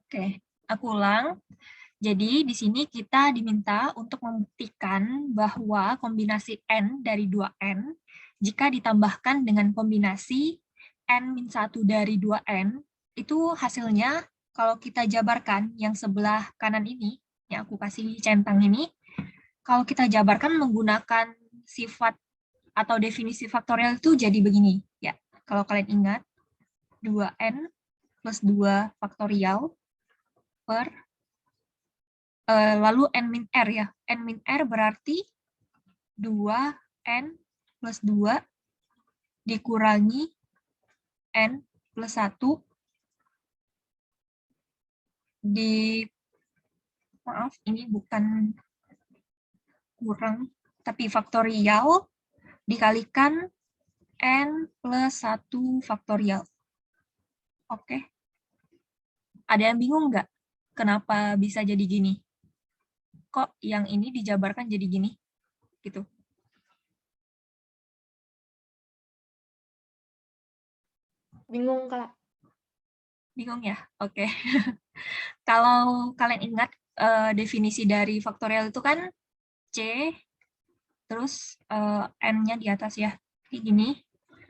Oke, aku ulang. Jadi di sini kita diminta untuk membuktikan bahwa kombinasi N dari 2N jika ditambahkan dengan kombinasi N-1 dari 2N, itu hasilnya kalau kita jabarkan yang sebelah kanan ini, yang aku kasih centang ini, kalau kita jabarkan menggunakan sifat atau definisi faktorial itu jadi begini. Ya, kalau kalian ingat, 2N plus 2 faktorial per lalu N min R ya. N min R berarti 2N plus 2 dikurangi N plus 1 maaf, ini bukan kurang, tapi faktorial dikalikan N plus 1 faktorial. Oke. Ada yang bingung nggak? Kenapa bisa jadi gini? Kok yang ini dijabarkan jadi gini? Gitu. Bingung, Kak. Bingung ya? Oke. Kalau kalian ingat definisi dari faktorial itu kan C, terus N-nya di atas ya. Kayak gini.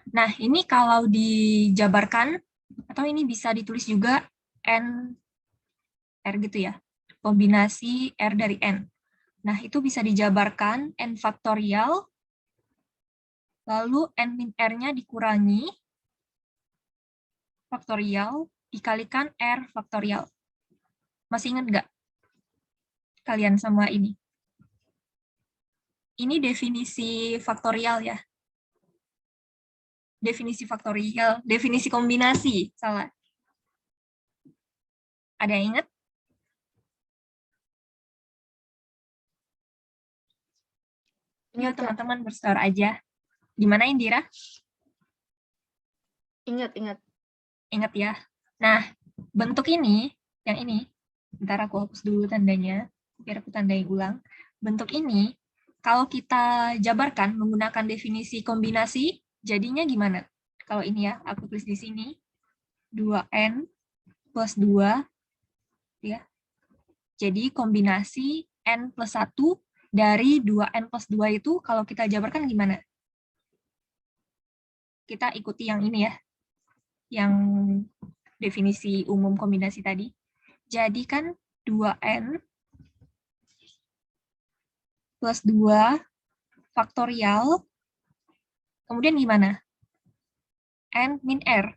Nah, ini kalau dijabarkan, atau ini bisa ditulis juga N, R gitu ya. Kombinasi R dari N. Nah, itu bisa dijabarkan N faktorial, lalu N min R-nya dikurangi faktorial, dikalikan R faktorial. Masih ingat nggak kalian sama ini? Ini definisi faktorial ya. Definisi faktorial, definisi kombinasi, salah. Ada yang ingat? Yuk teman-teman bersuara aja. Gimana Indira? Ingat. Ingat ya. Nah, bentuk ini, yang ini, bentar aku hapus dulu tandanya, biar aku tandai ulang. Bentuk ini, kalau kita jabarkan menggunakan definisi kombinasi, jadinya gimana? Kalau ini ya, aku tulis di sini, 2N plus 2, ya. Jadi kombinasi N plus 1 dari 2N plus 2 itu, kalau kita jabarkan gimana? Kita ikuti yang ini ya, yang definisi umum kombinasi tadi. Jadi kan 2N plus 2 faktorial, kemudian gimana? N min R.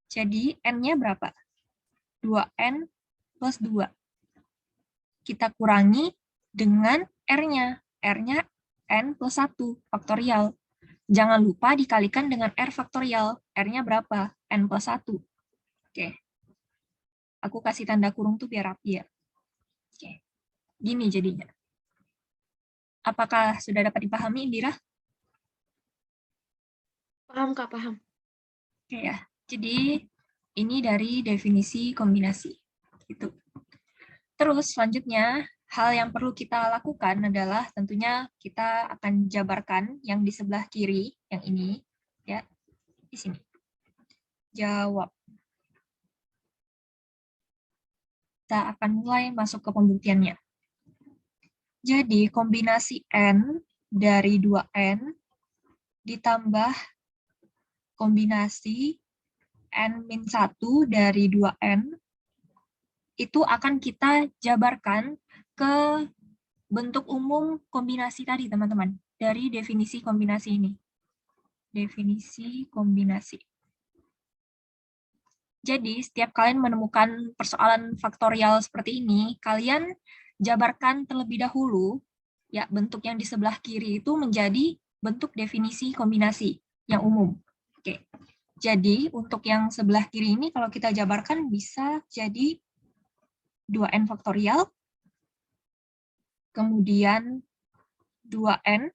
Jadi N-nya berapa? 2N plus 2. Kita kurangi dengan R-nya. R-nya N plus 1 faktorial. Jangan lupa dikalikan dengan R faktorial. R-nya berapa? N plus 1. Oke. Aku kasih tanda kurung tuh biar rapi ya. Oke. Gini jadinya. Apakah sudah dapat dipahami, Indira? Paham, Kak, paham. Oke ya. Jadi ini dari definisi kombinasi. Gitu. Terus selanjutnya, hal yang perlu kita lakukan adalah tentunya kita akan jabarkan yang di sebelah kiri, yang ini, ya, di sini. Jawab. Kita akan mulai masuk ke pembuktiannya. Jadi kombinasi N dari 2N ditambah kombinasi N-1 dari 2N itu akan kita jabarkan ke bentuk umum kombinasi tadi, teman-teman. Dari definisi kombinasi ini. Definisi kombinasi. Jadi, setiap kalian menemukan persoalan faktorial seperti ini, kalian jabarkan terlebih dahulu, ya, bentuk yang di sebelah kiri itu menjadi bentuk definisi kombinasi yang umum. Oke. Jadi, untuk yang sebelah kiri ini, kalau kita jabarkan bisa jadi 2N faktorial, kemudian 2N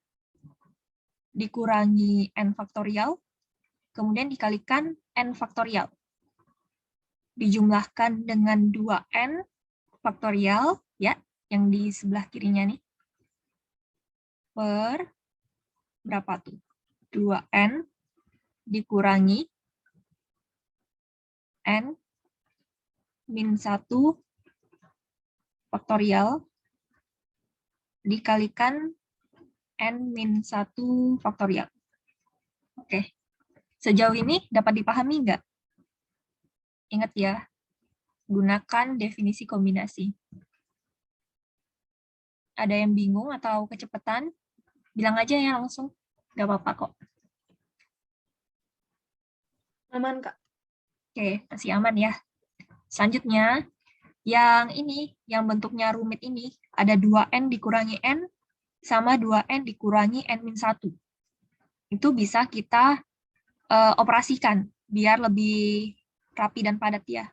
dikurangi N faktorial, kemudian dikalikan N faktorial. Dijumlahkan dengan 2N faktorial, ya, yang di sebelah kirinya nih, per berapa tuh? 2N dikurangi N min 1 faktorial dikalikan n min 1 faktorial. Oke, sejauh ini dapat dipahami nggak? Ingat ya, gunakan definisi kombinasi. Ada yang bingung atau kecepatan? Bilang aja ya langsung, nggak apa-apa kok. Aman, Kak. Oke, masih aman ya. Selanjutnya, yang ini, yang bentuknya rumit ini, ada 2n dikurangi n sama 2n dikurangi n-1. Itu bisa kita operasikan biar lebih rapi dan padat ya.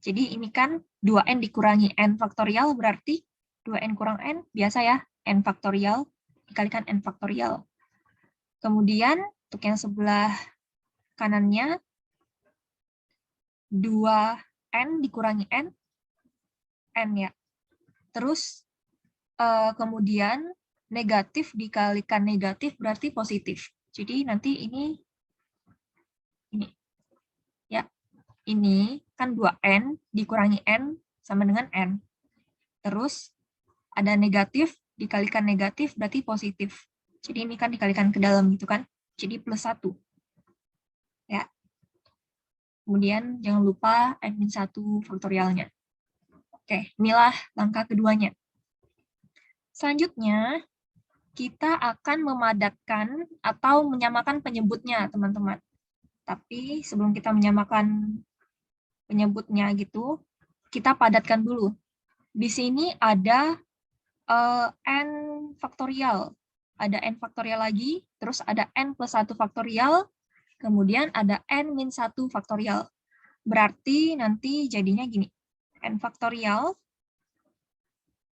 Jadi ini kan 2n dikurangi n faktorial berarti 2n kurang n, biasa ya, n faktorial dikalikan n faktorial. Kemudian untuk yang sebelah kanannya 2n dikurangi n ya. Terus kemudian negatif dikalikan negatif berarti positif. Jadi nanti ini ya, ini kan 2n dikurangi n sama dengan n. Terus ada negatif dikalikan negatif berarti positif. Jadi ini kan dikalikan ke dalam gitu kan. Jadi plus 1. Ya. Kemudian jangan lupa n-1 faktorialnya. Oke, inilah langkah keduanya. Selanjutnya, kita akan memadatkan atau menyamakan penyebutnya, teman-teman. Tapi sebelum kita menyamakan penyebutnya gitu, kita padatkan dulu. Di sini ada n faktorial. Ada n faktorial lagi, terus ada n plus 1 faktorial, kemudian ada n min 1 faktorial. Berarti nanti jadinya gini, n faktorial,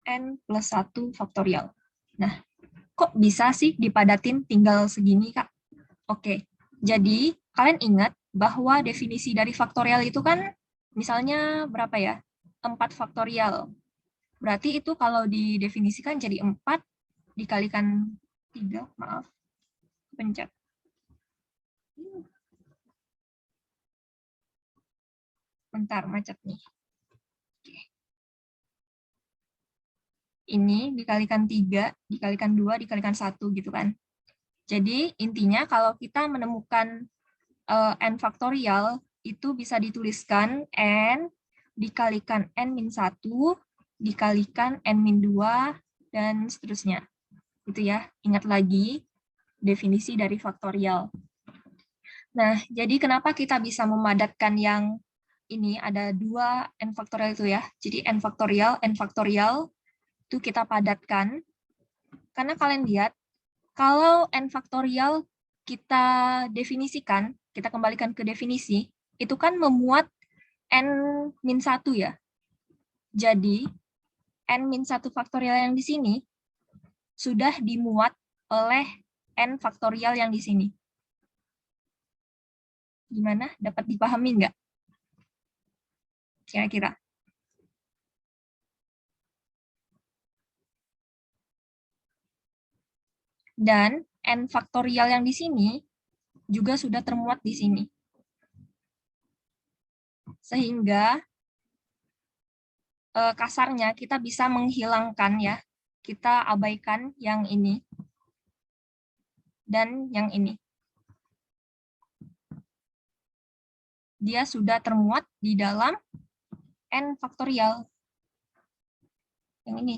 n plus 1 faktorial. Nah, kok bisa sih dipadatin tinggal segini, Kak? Oke, jadi kalian ingat bahwa definisi dari faktorial itu kan misalnya berapa ya? 4 faktorial. Berarti itu kalau didefinisikan jadi 4 dikalikan 3, maaf, pencet. Bentar, macet nih. Oke. Ini dikalikan 3, dikalikan 2, dikalikan 1 gitu kan. Jadi intinya kalau kita menemukan n faktorial, itu bisa dituliskan n dikalikan n min 1, dikalikan n min 2, dan seterusnya. Gitu ya, ingat lagi definisi dari faktorial. Nah, jadi kenapa kita bisa memadatkan yang ini ada 2 n faktorial itu ya. Jadi n faktorial itu kita padatkan. Karena kalian lihat, kalau n faktorial kita definisikan, kita kembalikan ke definisi, itu kan memuat n-1 ya. Jadi, n-1 faktorial yang di sini sudah dimuat oleh n faktorial yang di sini. Gimana? Dapat dipahami nggak? Kira-kira. Dan n faktorial yang di sini juga sudah termuat di sini. Sehingga kasarnya kita bisa menghilangkan ya, kita abaikan yang ini dan yang ini. Dia sudah termuat di dalam n faktorial. Yang ini.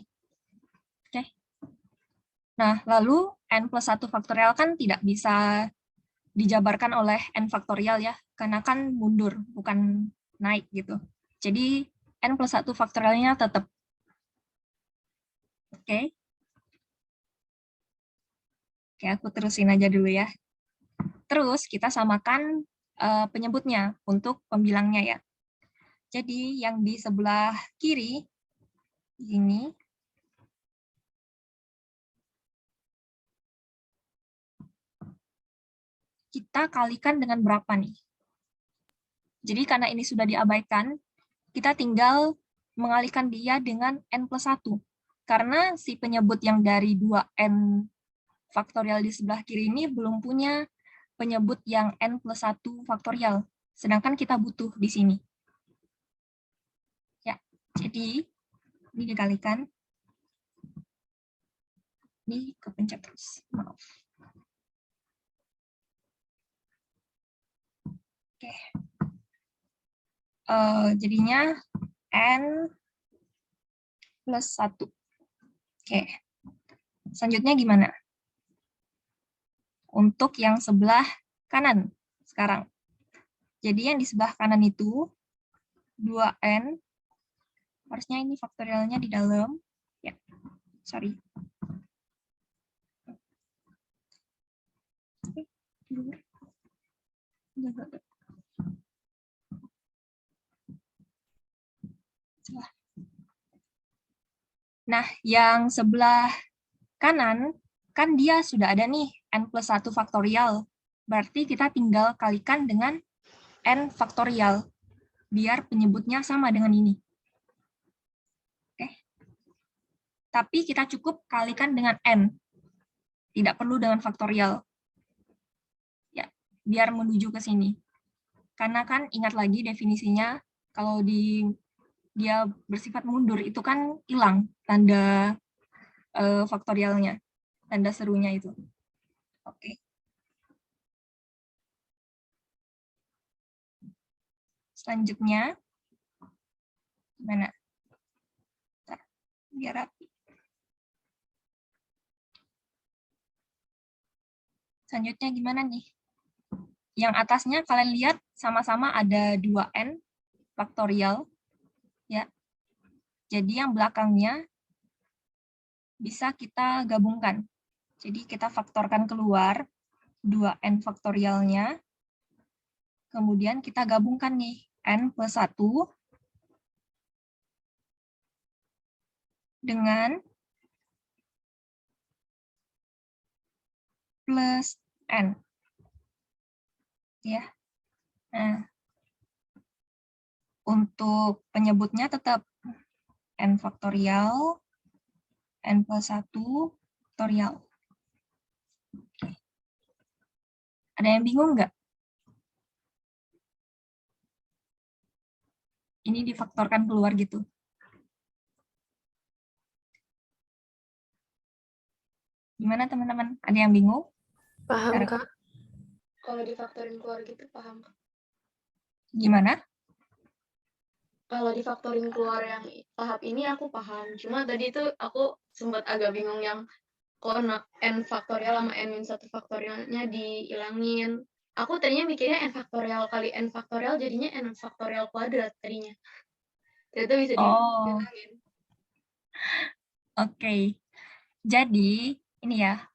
Oke. Nah, lalu n plus 1 faktorial kan tidak bisa dijabarkan oleh n faktorial ya, karena kan mundur, bukan naik gitu. Jadi n plus 1 faktorialnya tetap. Oke. Oke, aku terusin aja dulu ya. Terus kita samakan penyebutnya untuk pembilangnya ya. Jadi yang di sebelah kiri ini kita kalikan dengan berapa nih? Jadi karena ini sudah diabaikan, kita tinggal mengalihkan dia dengan n plus 1. Karena si penyebut yang dari 2n faktorial di sebelah kiri ini belum punya penyebut yang n plus 1 faktorial. Sedangkan kita butuh di sini. Jadi, ini dikalikan. Ini kepencet terus, maaf. Oke. Jadinya N plus 1. Oke. Selanjutnya gimana? Untuk yang sebelah kanan sekarang. Jadi yang di sebelah kanan itu 2N, harusnya ini faktorialnya di dalam. Ya, sorry. Nah, yang sebelah kanan, kan dia sudah ada nih, N plus 1 faktorial. Berarti kita tinggal kalikan dengan N faktorial, biar penyebutnya sama dengan ini. Oke. Tapi kita cukup kalikan dengan N. Tidak perlu dengan faktorial. Ya, biar menuju ke sini. Karena kan ingat lagi definisinya, kalau dia bersifat mundur, itu kan hilang tanda faktorialnya, tanda serunya itu. Oke. Selanjutnya, gimana? Biar rapi. Selanjutnya gimana nih? Yang atasnya kalian lihat sama-sama ada 2N faktorial. Ya. Jadi yang belakangnya bisa kita gabungkan. Jadi kita faktorkan keluar 2N faktorialnya. Kemudian kita gabungkan nih N plus 1 dengan plus N. Ya. Nah, untuk penyebutnya tetap N faktorial, N plus 1 faktorial. Oke. Ada yang bingung nggak? Ini difaktorkan keluar gitu. Gimana teman-teman? Ada yang bingung? Paham, Kak. Kalau difaktorin keluar gitu, paham, Kak. Gimana? Kalau difaktorin keluar yang tahap ini aku paham. Cuma tadi itu aku sempat agak bingung yang kok N faktorial sama N-1 faktorialnya dihilangin. Aku tadinya mikirnya N faktorial kali N faktorial jadinya N faktorial kuadrat tadinya. Ternyata bisa Oh, dihilangin. oke. Jadi, ini ya,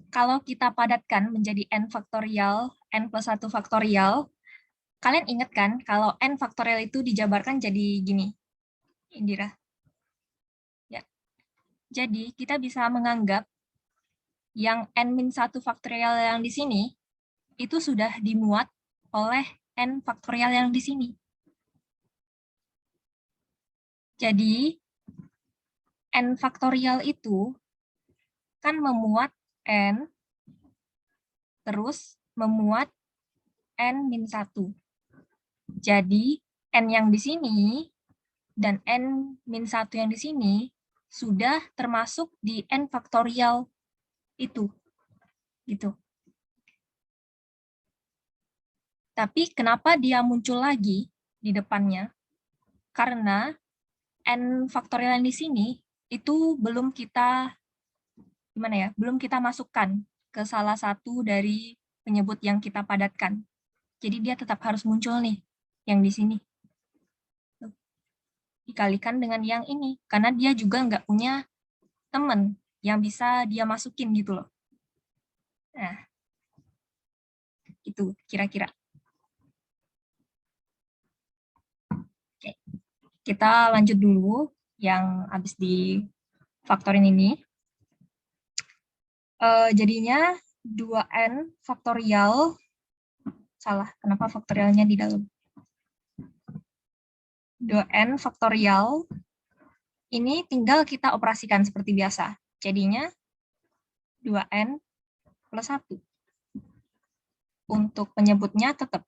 kalau kita padatkan menjadi N faktorial, N plus 1 faktorial, kalian ingat kan kalau N faktorial itu dijabarkan jadi gini, Indira? Ya. Jadi, kita bisa menganggap yang N-1 faktorial yang di sini, itu sudah dimuat oleh N faktorial yang di sini. Jadi, N faktorial itu kan memuat N, terus memuat N-1. Jadi, N yang di sini dan N-1 yang di sini sudah termasuk di N faktorial itu. Gitu. Tapi kenapa dia muncul lagi di depannya? Karena N faktorial yang di sini itu belum kita belum kita masukkan ke salah satu dari penyebut yang kita padatkan. Jadi dia tetap harus muncul nih, yang di sini. Dikalikan dengan yang ini, karena dia juga nggak punya teman yang bisa dia masukin gitu loh. Nah, itu kira-kira. Oke, kita lanjut dulu yang habis di faktorin ini. Jadinya 2N faktorial, salah, kenapa faktorialnya di dalam? 2N faktorial, ini tinggal kita operasikan seperti biasa. Jadinya 2N plus 1. Untuk penyebutnya tetap.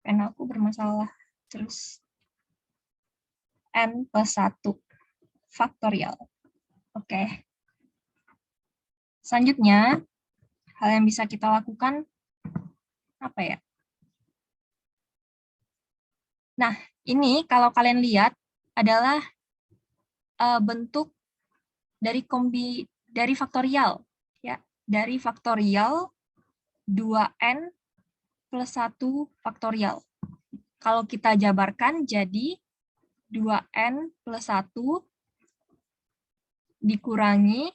pen aku bermasalah. Terus n plus 1 faktorial. Oke. Selanjutnya, hal yang bisa kita lakukan apa ya? Nah, ini kalau kalian lihat adalah bentuk dari faktorial, ya, dari faktorial 2n plus 1 faktorial. Kalau kita jabarkan jadi 2n plus 1 dikurangi,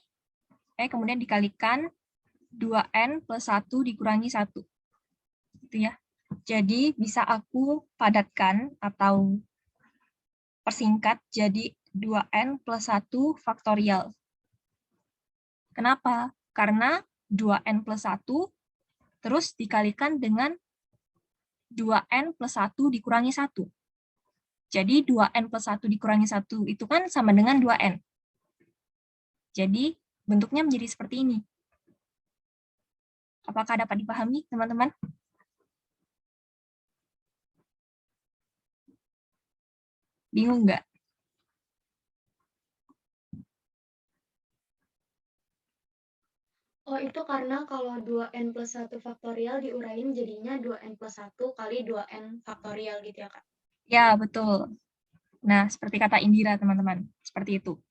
kemudian dikalikan 2n plus 1 dikurangi 1. Gitu ya. Jadi bisa aku padatkan atau persingkat jadi 2n plus 1 faktorial. Kenapa? Karena 2n plus 1 terus dikalikan dengan 2n plus 1 dikurangi 1. Jadi 2n plus 1 dikurangi 1 itu kan sama dengan 2n. Jadi bentuknya menjadi seperti ini. Apakah dapat dipahami, teman-teman? Bingung nggak? Oh, itu karena kalau 2n plus 1 faktorial diuraiin jadinya 2n plus 1 kali 2n faktorial gitu ya, Kak? Ya, betul. Nah, seperti kata Indira, teman-teman. Seperti itu.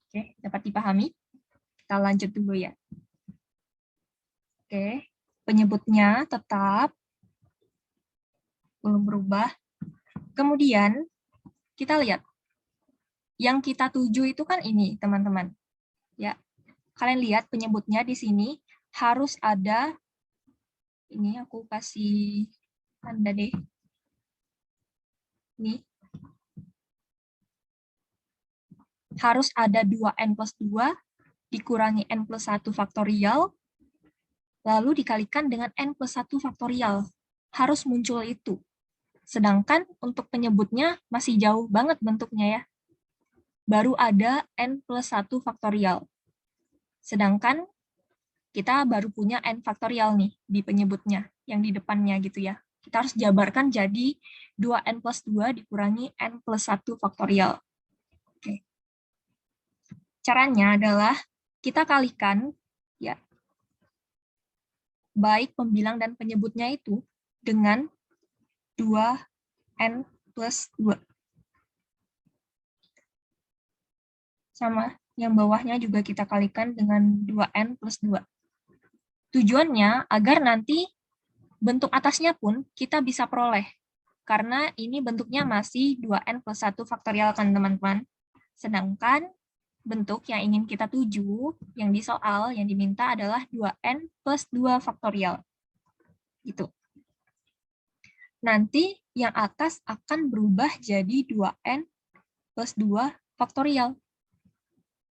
Oke, dapat dipahami? Kita lanjut dulu ya. Oke, penyebutnya tetap belum berubah. Kemudian, kita lihat. Yang kita tuju itu kan ini, teman-teman. Ya, kalian lihat penyebutnya di sini harus ada, ini aku kasih tanda deh. Ini. Harus ada 2n plus 2 dikurangi n plus 1 faktorial, lalu dikalikan dengan n plus 1 faktorial. Harus muncul itu. Sedangkan untuk penyebutnya masih jauh banget bentuknya ya. Baru ada n plus 1 faktorial. Sedangkan kita baru punya n faktorial nih di penyebutnya, yang di depannya gitu ya. Kita harus jabarkan jadi 2n plus 2 dikurangi n plus 1 faktorial. Oke. Caranya adalah kita kalikan ya baik pembilang dan penyebutnya itu dengan 2n plus 2. Sama, yang bawahnya juga kita kalikan dengan 2n plus 2. Tujuannya agar nanti bentuk atasnya pun kita bisa peroleh. Karena ini bentuknya masih 2n plus 1 faktorial kan teman-teman. Sedangkan bentuk yang ingin kita tuju, yang di soal, yang diminta adalah 2n plus 2 faktorial. Gitu. Nanti yang atas akan berubah jadi 2n plus 2 faktorial.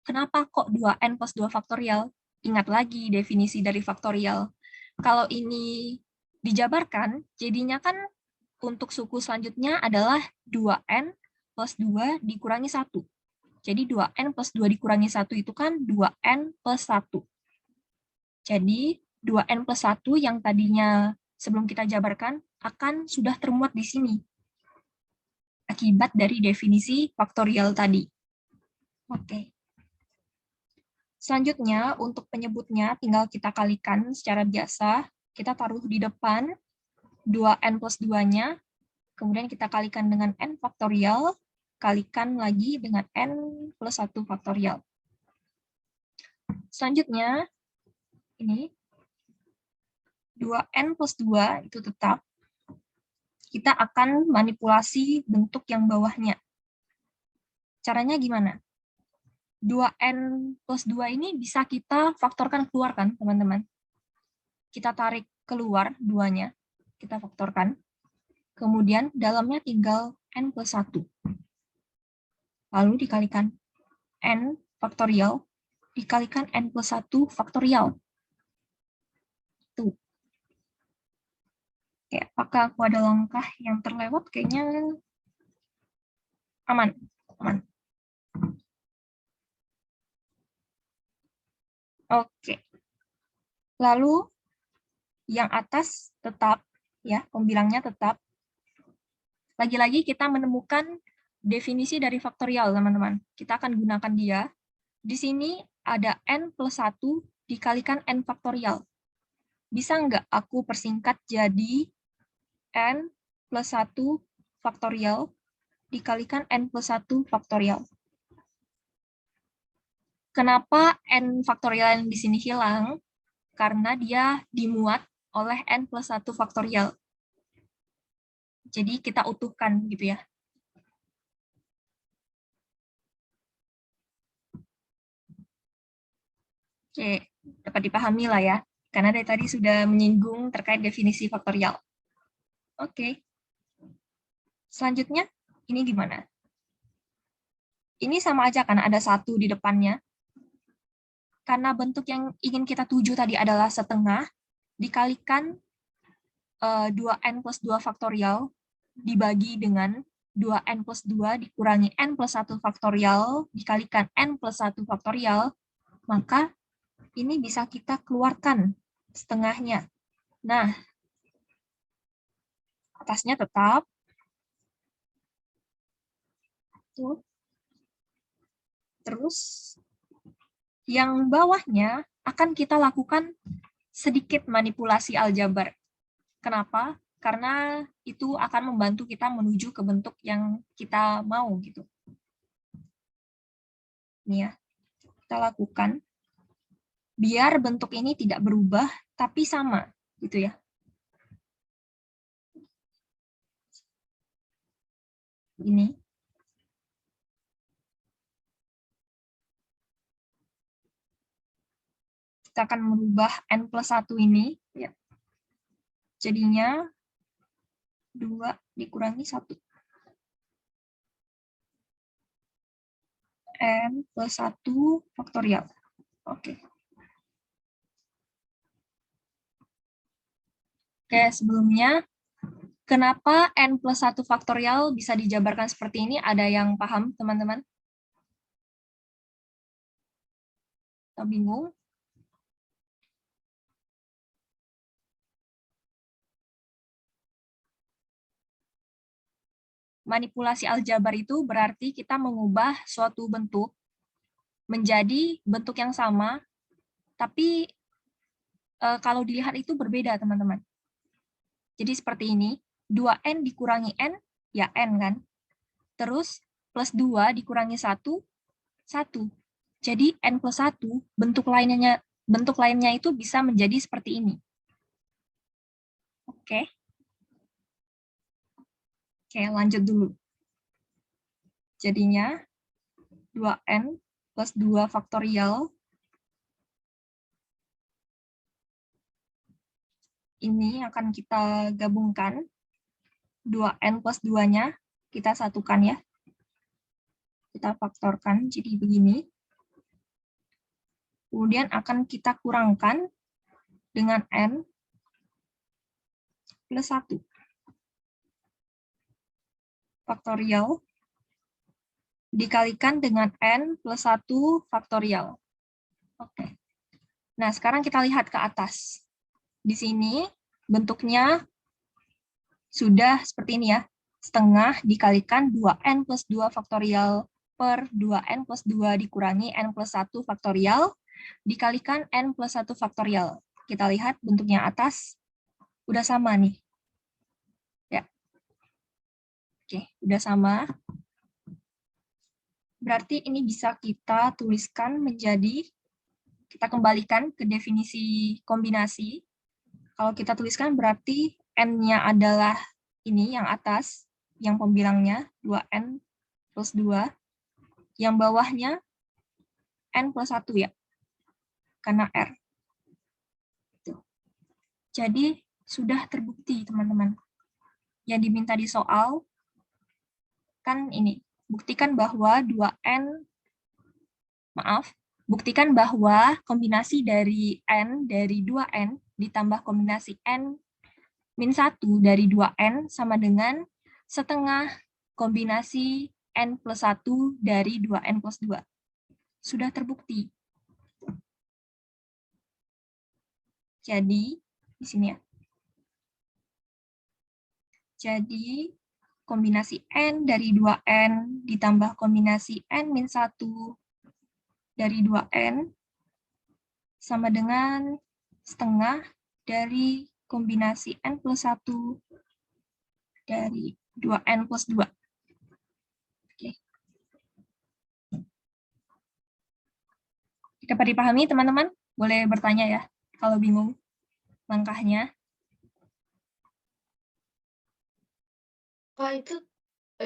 Kenapa kok 2n plus 2 faktorial? Ingat lagi definisi dari faktorial. Kalau ini dijabarkan, jadinya kan untuk suku selanjutnya adalah 2n plus 2 dikurangi 1. Jadi 2n plus 2 dikurangi 1 itu kan 2n plus 1. Jadi 2n plus 1 yang tadinya sebelum kita jabarkan akan sudah termuat di sini. Akibat dari definisi faktorial tadi. Oke. Selanjutnya, untuk penyebutnya tinggal kita kalikan secara biasa. Kita taruh di depan 2n plus 2-nya, kemudian kita kalikan dengan n faktorial, kalikan lagi dengan n plus 1 faktorial. Selanjutnya, ini 2n plus 2 itu tetap. Kita akan manipulasi bentuk yang bawahnya. Caranya gimana? 2n plus 2 ini bisa kita faktorkan keluar kan, teman-teman? Kita tarik keluar 2-nya, kita faktorkan. Kemudian dalamnya tinggal n plus 1. Lalu dikalikan n faktorial, dikalikan n plus 1 faktorial. Tuh. Oke, apakah aku ada langkah yang terlewat? Kayaknya aman. Aman. Oke. Lalu yang atas tetap Ya, pembilangnya tetap. Lagi-lagi kita menemukan definisi dari faktorial, teman-teman. Kita akan gunakan dia. Di sini ada n plus 1 dikalikan n faktorial. Bisa nggak aku persingkat jadi n plus 1 faktorial dikalikan n plus 1 faktorial. Kenapa n faktorial yang di sini hilang? Karena dia dimuat oleh n plus 1 faktorial. Jadi kita utuhkan gitu ya. Oke, dapat dipahami lah ya. Karena dari tadi sudah menyinggung terkait definisi faktorial. Oke. Selanjutnya, ini gimana? Ini sama aja kan, ada 1 di depannya. Karena bentuk yang ingin kita tuju tadi adalah setengah, dikalikan 2n plus 2 faktorial, dibagi dengan 2n plus 2 dikurangi n plus 1 faktorial, dikalikan n plus 1 faktorial, maka ini bisa kita keluarkan setengahnya. Nah, atasnya tetap. Terus, yang bawahnya akan kita lakukan sedikit manipulasi aljabar. Kenapa? Karena itu akan membantu kita menuju ke bentuk yang kita mau gitu. Ini ya, kita lakukan. Biar bentuk ini tidak berubah, tapi sama, gitu ya. Ini. Kita akan merubah n plus 1 ini. Ya. Jadinya 2 dikurangi 1. N plus 1 faktorial. Oke. Oke, sebelumnya, kenapa n plus 1 faktorial bisa dijabarkan seperti ini? Ada yang paham, teman-teman? Atau bingung? Manipulasi aljabar itu berarti kita mengubah suatu bentuk menjadi bentuk yang sama, tapi kalau dilihat itu berbeda, teman-teman. Jadi seperti ini, 2n dikurangi n, ya n kan. Terus plus 2 dikurangi 1, 1. Jadi n plus 1, bentuk lainnya itu bisa menjadi seperti ini. Oke. Oke, lanjut dulu. Jadinya 2n plus 2 faktorial ini akan kita gabungkan. 2n plus 2-nya kita satukan ya. Kita faktorkan jadi begini. Kemudian akan kita kurangkan dengan n plus 1. Faktorial dikalikan dengan n plus 1 faktorial. Oke. Nah, sekarang kita lihat ke atas. Di sini bentuknya sudah seperti ini ya. Setengah dikalikan 2n plus 2 faktorial per 2n plus 2 dikurangi n plus 1 faktorial dikalikan n plus 1 faktorial. Kita lihat bentuknya atas udah sama nih. Ya. Oke, udah sama. Berarti ini bisa kita tuliskan menjadi, kita kembalikan ke definisi kombinasi. Kalau kita tuliskan berarti n-nya adalah ini yang atas, yang pembilangnya 2n plus 2. Yang bawahnya n plus 1 ya, karena R. Jadi sudah terbukti teman-teman. Yang diminta di soal kan ini, buktikan bahwa buktikan bahwa kombinasi dari n dari 2n ditambah kombinasi n min 1 dari 2n sama dengan setengah kombinasi n plus 1 dari 2n plus 2. Sudah terbukti. Jadi, di sini ya. Jadi, kombinasi N dari 2N ditambah kombinasi N-1 dari 2N sama dengan setengah dari kombinasi N plus 1 dari 2N plus 2. Oke. Dapat dipahami, teman-teman? Boleh bertanya ya, kalau bingung langkahnya. Pak, itu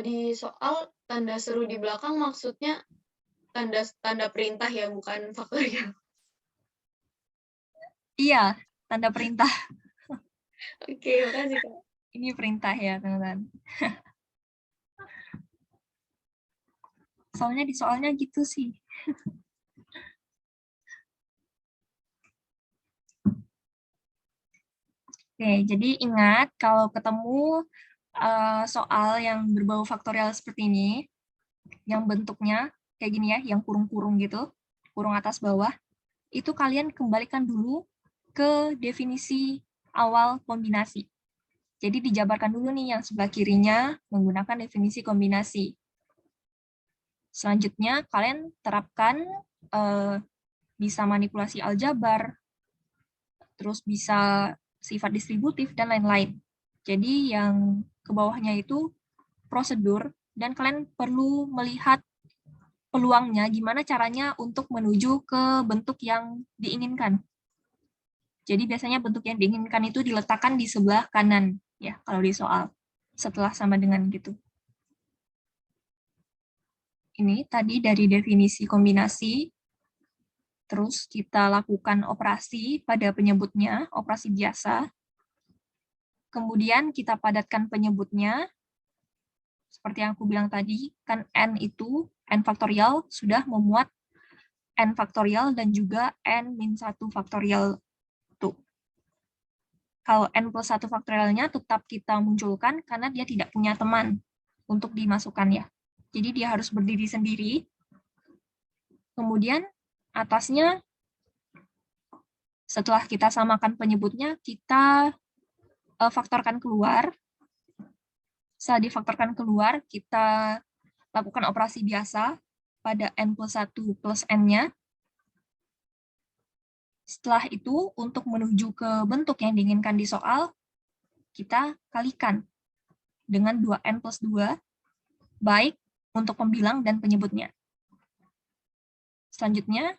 di soal tanda seru di belakang maksudnya tanda perintah ya, bukan faktorial. Iya, tanda perintah. Oke, makasih Kak. Ini perintah ya, teman-teman. Soalnya di soalnya gitu sih. Oke, jadi ingat kalau ketemu soal yang berbau faktorial seperti ini, yang bentuknya kayak gini ya, yang kurung-kurung gitu, kurung atas bawah, itu kalian kembalikan dulu ke definisi awal kombinasi. Jadi dijabarkan dulu nih yang sebelah kirinya menggunakan definisi kombinasi. Selanjutnya kalian terapkan bisa manipulasi aljabar, terus bisa sifat distributif, dan lain-lain. Jadi yang ke bawahnya itu prosedur, dan kalian perlu melihat peluangnya, gimana caranya untuk menuju ke bentuk yang diinginkan. Jadi biasanya bentuk yang diinginkan itu diletakkan di sebelah kanan, ya kalau di soal, setelah sama dengan gitu. Ini tadi dari definisi kombinasi, terus kita lakukan operasi pada penyebutnya, operasi biasa. Kemudian kita padatkan penyebutnya, seperti yang aku bilang tadi, kan N itu, N faktorial sudah memuat N faktorial dan juga N-1 faktorial. Tuh. Kalau N plus 1 faktorialnya tetap kita munculkan karena dia tidak punya teman untuk dimasukkan ya. Jadi dia harus berdiri sendiri. Kemudian atasnya, setelah kita samakan penyebutnya, kita faktorkan keluar. Setelah difaktorkan keluar, kita lakukan operasi biasa pada N plus 1 plus N-nya. Setelah itu, untuk menuju ke bentuk yang diinginkan di soal, kita kalikan dengan 2N plus 2, baik untuk pembilang dan penyebutnya. Selanjutnya,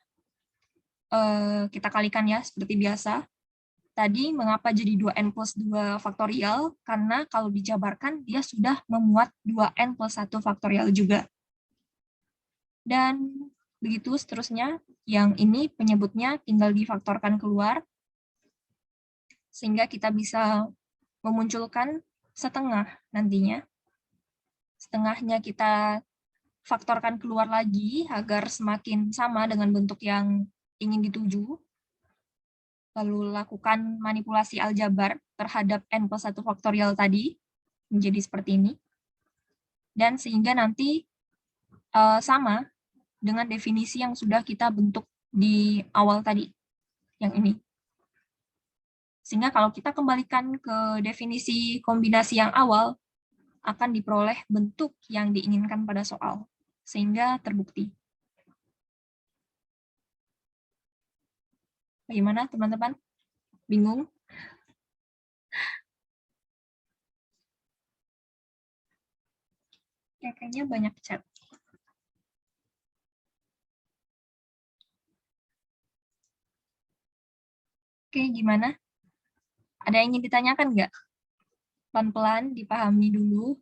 kita kalikan ya, seperti biasa. Tadi mengapa jadi 2N plus 2 faktorial? Karena kalau dijabarkan, dia sudah memuat 2N plus 1 faktorial juga. Dan begitu seterusnya, yang ini penyebutnya tinggal difaktorkan keluar, sehingga kita bisa memunculkan setengah nantinya. Setengahnya kita faktorkan keluar lagi, agar semakin sama dengan bentuk yang ingin dituju. Lalu lakukan manipulasi aljabar terhadap N plus 1 faktorial tadi, menjadi seperti ini. Dan sehingga nanti sama dengan definisi yang sudah kita bentuk di awal tadi, yang ini. Sehingga kalau kita kembalikan ke definisi kombinasi yang awal, akan diperoleh bentuk yang diinginkan pada soal, sehingga terbukti. Bagaimana teman-teman? Bingung? Ya, kayaknya banyak chat. Oke, gimana? Ada yang ingin ditanyakan nggak? Pelan-pelan dipahami dulu.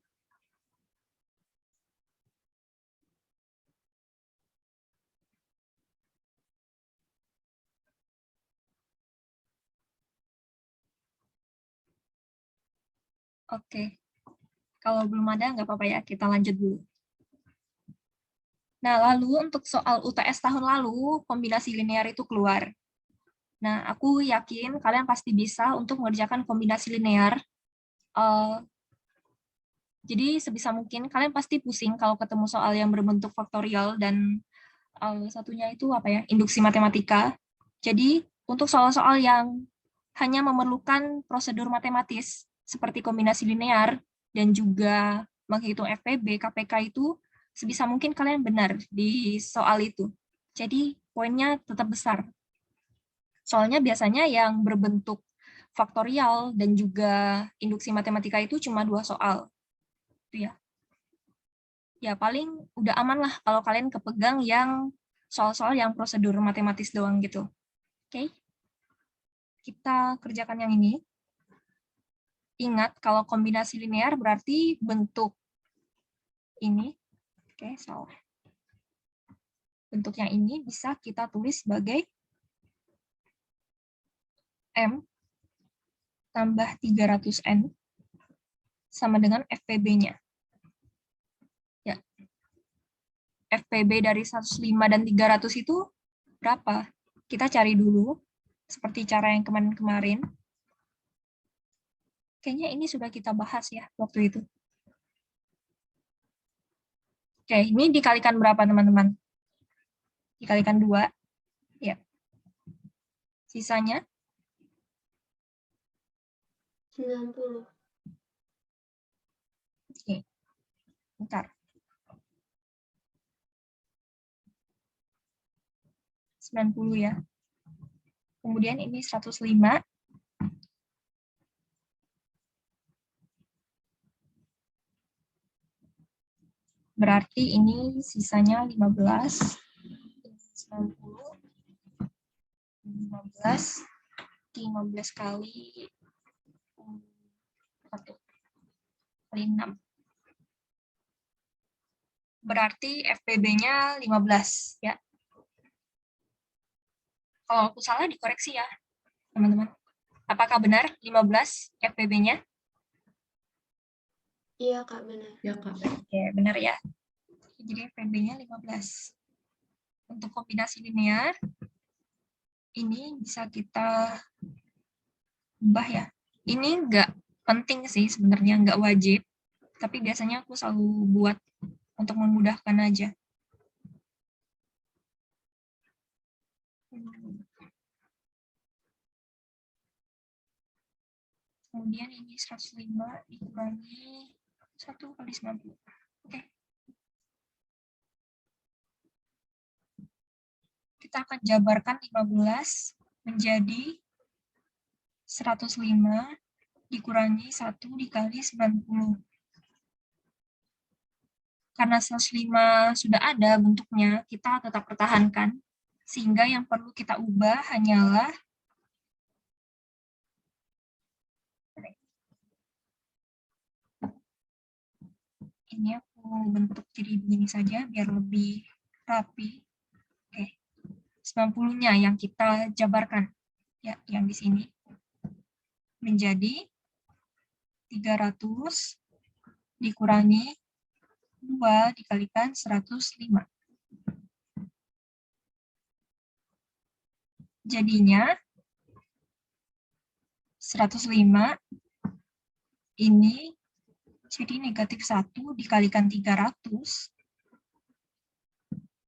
Oke. Kalau belum ada, nggak apa-apa ya, kita lanjut dulu. Nah, lalu untuk soal UTS tahun lalu, kombinasi linear itu keluar. Nah, aku yakin kalian pasti bisa untuk mengerjakan kombinasi linear. Jadi sebisa mungkin kalian pasti pusing kalau ketemu soal yang berbentuk faktorial dan satunya itu apa ya, induksi matematika. Jadi untuk soal-soal yang hanya memerlukan prosedur matematis seperti kombinasi linear, dan juga menghitung FPB, KPK itu sebisa mungkin kalian benar di soal itu. Jadi poinnya tetap besar. Soalnya biasanya yang berbentuk faktorial dan juga induksi matematika itu cuma 2 soal. Itu ya. Ya paling udah aman lah kalau kalian kepegang yang soal-soal yang prosedur matematis doang gitu. Oke. Kita kerjakan yang ini. Ingat kalau kombinasi linear berarti bentuk ini. Oke, salah. Bentuk yang ini bisa kita tulis sebagai M tambah 300N sama dengan FPB-nya. Ya. FPB dari 105 dan 300 itu berapa? Kita cari dulu, seperti cara yang kemarin-kemarin. Kayaknya ini sudah kita bahas ya waktu itu. Oke, ini dikalikan berapa teman-teman? Dikalikan 2. Ya. Sisanya? 90. Oke. Bentar. 90 ya. Kemudian ini 105. Berarti ini sisanya 15. 90. 15. 15 kali 1 kali 6. Berarti FPB-nya 15 ya. Kalau aku salah dikoreksi ya, teman-teman. Apakah benar 15 FPB-nya? Iya, Kak, benar. Ya, Kak. Oke, benar ya. Jadi FPB-nya 15. Untuk kombinasi linear, ini bisa kita ubah ya. Ini nggak penting sih sebenarnya, nggak wajib. Tapi biasanya aku selalu buat untuk memudahkan aja. Kemudian ini 105 dikurangi 1 kali 90. Oke. Kita akan jabarkan 15 menjadi 105 dikurangi 1 dikali 90. Karena 105 sudah ada bentuknya, kita tetap pertahankan. Sehingga yang perlu kita ubah hanyalah ini aku bentuk jadi begini saja biar lebih rapi. Oke. 90-nya yang kita jabarkan. Ya, yang di sini. Menjadi 300 dikurangi 2 dikalikan 105. Jadinya 105 ini jadi negatif 1 dikalikan 300.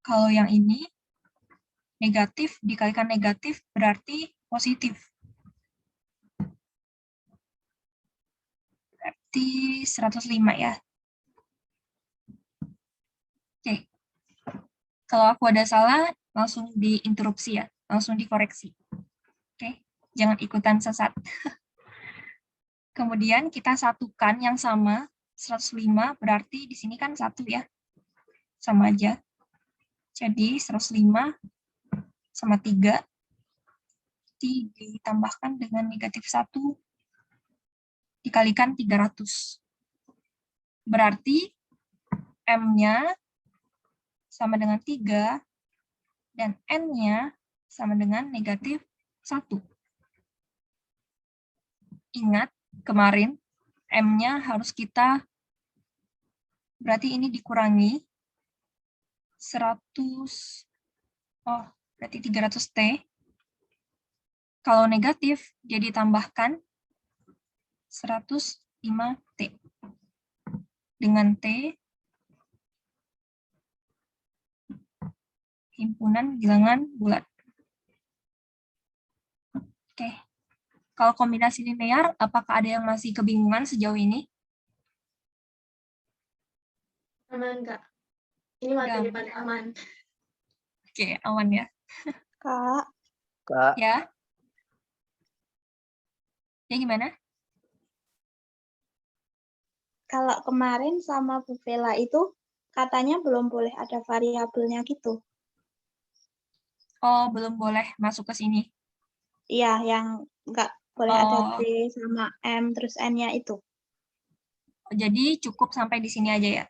Kalau yang ini negatif dikalikan negatif berarti positif. Berarti 105 ya. Oke. Kalau aku ada salah, langsung diinterupsi ya. Langsung dikoreksi. Oke. Jangan ikutan sesat. Kemudian kita satukan yang sama. 105 berarti di sini kan 1 ya. Sama aja. Jadi 105 sama 3 ditambahkan dengan negatif 1 dikalikan 300. Berarti M-nya sama dengan 3 dan N-nya sama dengan negatif 1. Ingat, kemarin M-nya harus kita, berarti ini dikurangi 100, berarti 300T. Kalau negatif, dia ditambahkan 105T. Dengan T, himpunan bilangan bulat. Oke. Kalau kombinasi linear, apakah ada yang masih kebingungan sejauh ini? Aman, Kak. Ini materi Gampang. paling aman. Oke, aman ya. Kak, Kak, Ya, ya gimana? kalau kemarin sama Bu Vela itu katanya belum boleh ada variabelnya gitu. Oh, belum boleh masuk ke sini. Iya, yang nggak boleh ada Oh, B sama M terus N-nya itu. jadi cukup sampai di sini aja ya.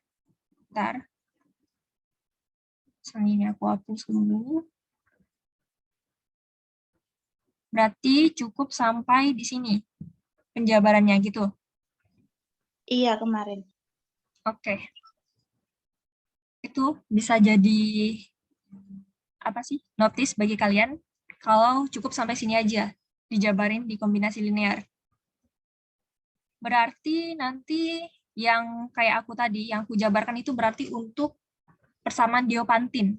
Bentar. Ini aku hapus dulu. Berarti cukup sampai di sini penjabarannya gitu. Iya, kemarin. Oke. Itu bisa jadi apa sih? Notice bagi kalian kalau cukup sampai sini aja dijabarin di kombinasi linear. Berarti nanti yang kayak aku tadi, yang aku jabarkan itu berarti untuk persamaan Diopantin.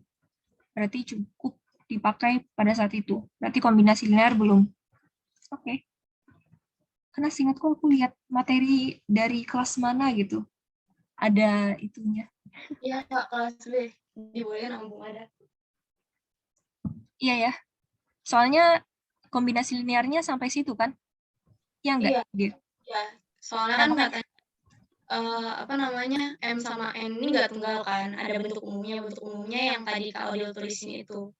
Berarti cukup dipakai pada saat itu. Berarti kombinasi linear belum. Oke. Karena seingatku aku lihat materi dari kelas mana gitu. Ada itunya. Iya, Kak, kelas B. Dibolehin nambung ada. Iya ya. Soalnya kombinasi linearnya sampai situ kan? Iya enggak? Iya. Dir? Ya, soalnya Nah, kan makanya katanya apa namanya, M sama N ini nggak tunggal kan, ada bentuk umumnya yang tadi Kak Odil tulisin itu.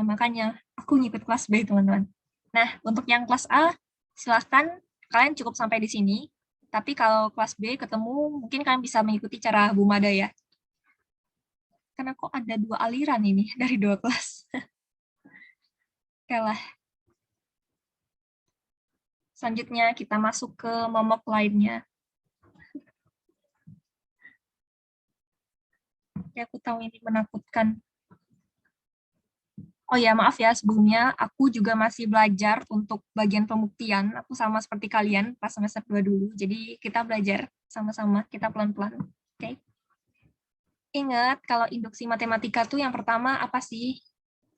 makanya aku ngikut kelas B, teman-teman. Nah, untuk yang kelas A, silahkan kalian cukup sampai di sini. Tapi kalau kelas B ketemu, mungkin kalian bisa mengikuti cara Bu Mada ya. Karena kok ada 2 aliran ini dari 2 kelas. Oke lah. Selanjutnya kita masuk ke momok lainnya. Ya, aku tahu ini menakutkan. Oh ya, maaf ya, sebelumnya aku juga masih belajar untuk bagian pembuktian. Aku sama seperti kalian pas semester 2 dulu. Jadi kita belajar sama-sama, kita pelan-pelan. Oke. Ingat, kalau induksi matematika tuh yang pertama apa sih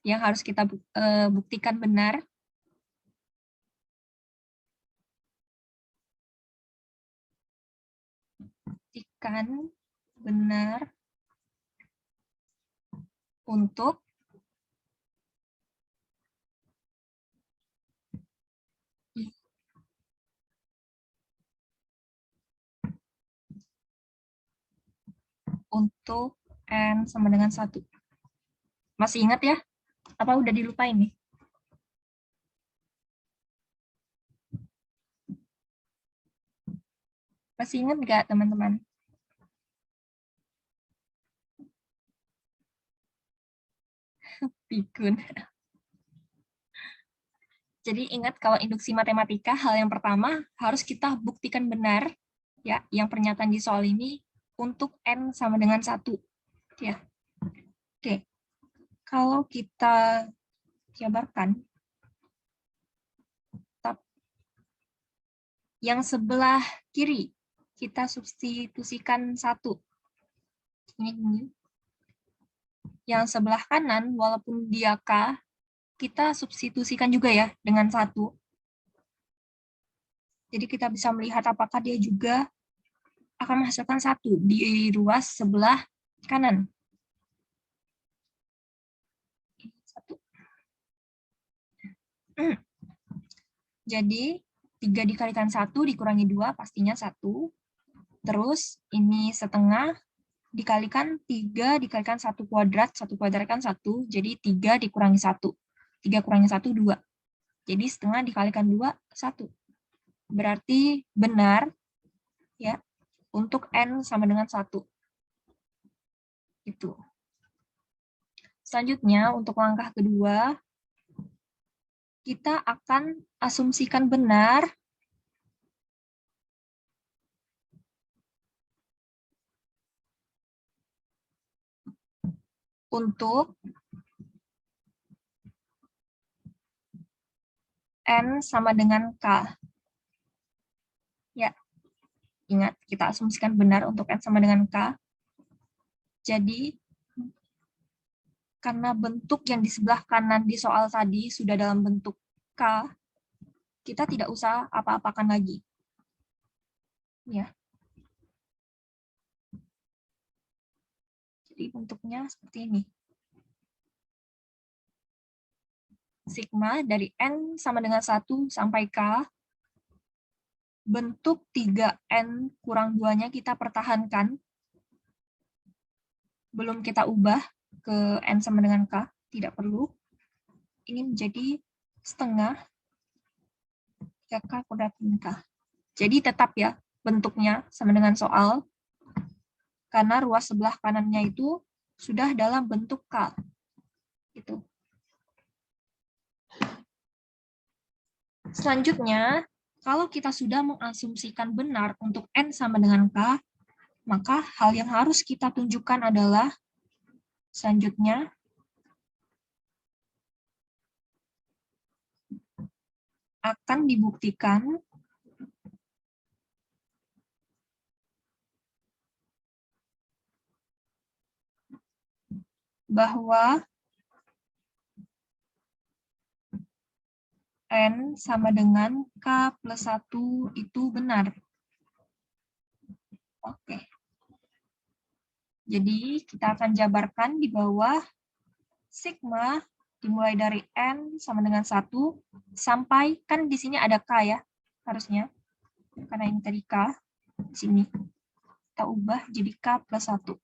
yang harus kita buktikan benar? Buktikan benar untuk N sama dengan 1. Masih ingat ya? Apa udah dilupain nih? Masih ingat nggak, teman-teman? Pikun. Jadi ingat kalau induksi matematika, hal yang pertama harus kita buktikan benar, ya, yang pernyataan di soal ini untuk N sama dengan 1. Ya. Oke. Kalau kita jabarkan, yang sebelah kiri, kita substitusikan 1. Ini. Yang sebelah kanan, walaupun dia K, kita substitusikan juga ya dengan 1. Jadi kita bisa melihat apakah dia juga akan menghasilkan 1 di ruas sebelah kanan. 1. Jadi 3 dikalikan 1 dikurangi 2 pastinya 1. Terus ini setengah dikalikan 3 dikalikan 1 kuadrat kan 1. Jadi 3 dikurangi 1. 3 kurangi 1, 2. Jadi setengah dikalikan 2, 1. Berarti benar ya untuk N sama dengan 1. Itu. Selanjutnya untuk langkah kedua, kita akan asumsikan benar untuk N sama dengan K. Ya, ingat, kita asumsikan benar untuk N sama dengan K. Jadi, karena bentuk yang di sebelah kanan di soal tadi sudah dalam bentuk K, kita tidak usah apa-apakan lagi. Ya. Jadi bentuknya seperti ini. Sigma dari N sama dengan 1 sampai K. Bentuk 3N kurang 2-nya kita pertahankan. Belum kita ubah ke N sama dengan K. Tidak perlu. Ini menjadi setengah 3K kuadrat min K. Jadi tetap ya, bentuknya sama dengan soal. Karena ruas sebelah kanannya itu sudah dalam bentuk K. Gitu. Selanjutnya, kalau kita sudah mengasumsikan benar untuk N sama dengan K, maka hal yang harus kita tunjukkan adalah selanjutnya akan dibuktikan bahwa N sama dengan K plus 1 itu benar. Oke. Jadi kita akan jabarkan di bawah sigma dimulai dari N sama dengan 1 sampai, kan di sini ada K ya, harusnya. Karena ini tadi K, di sini. Kita ubah jadi K plus 1.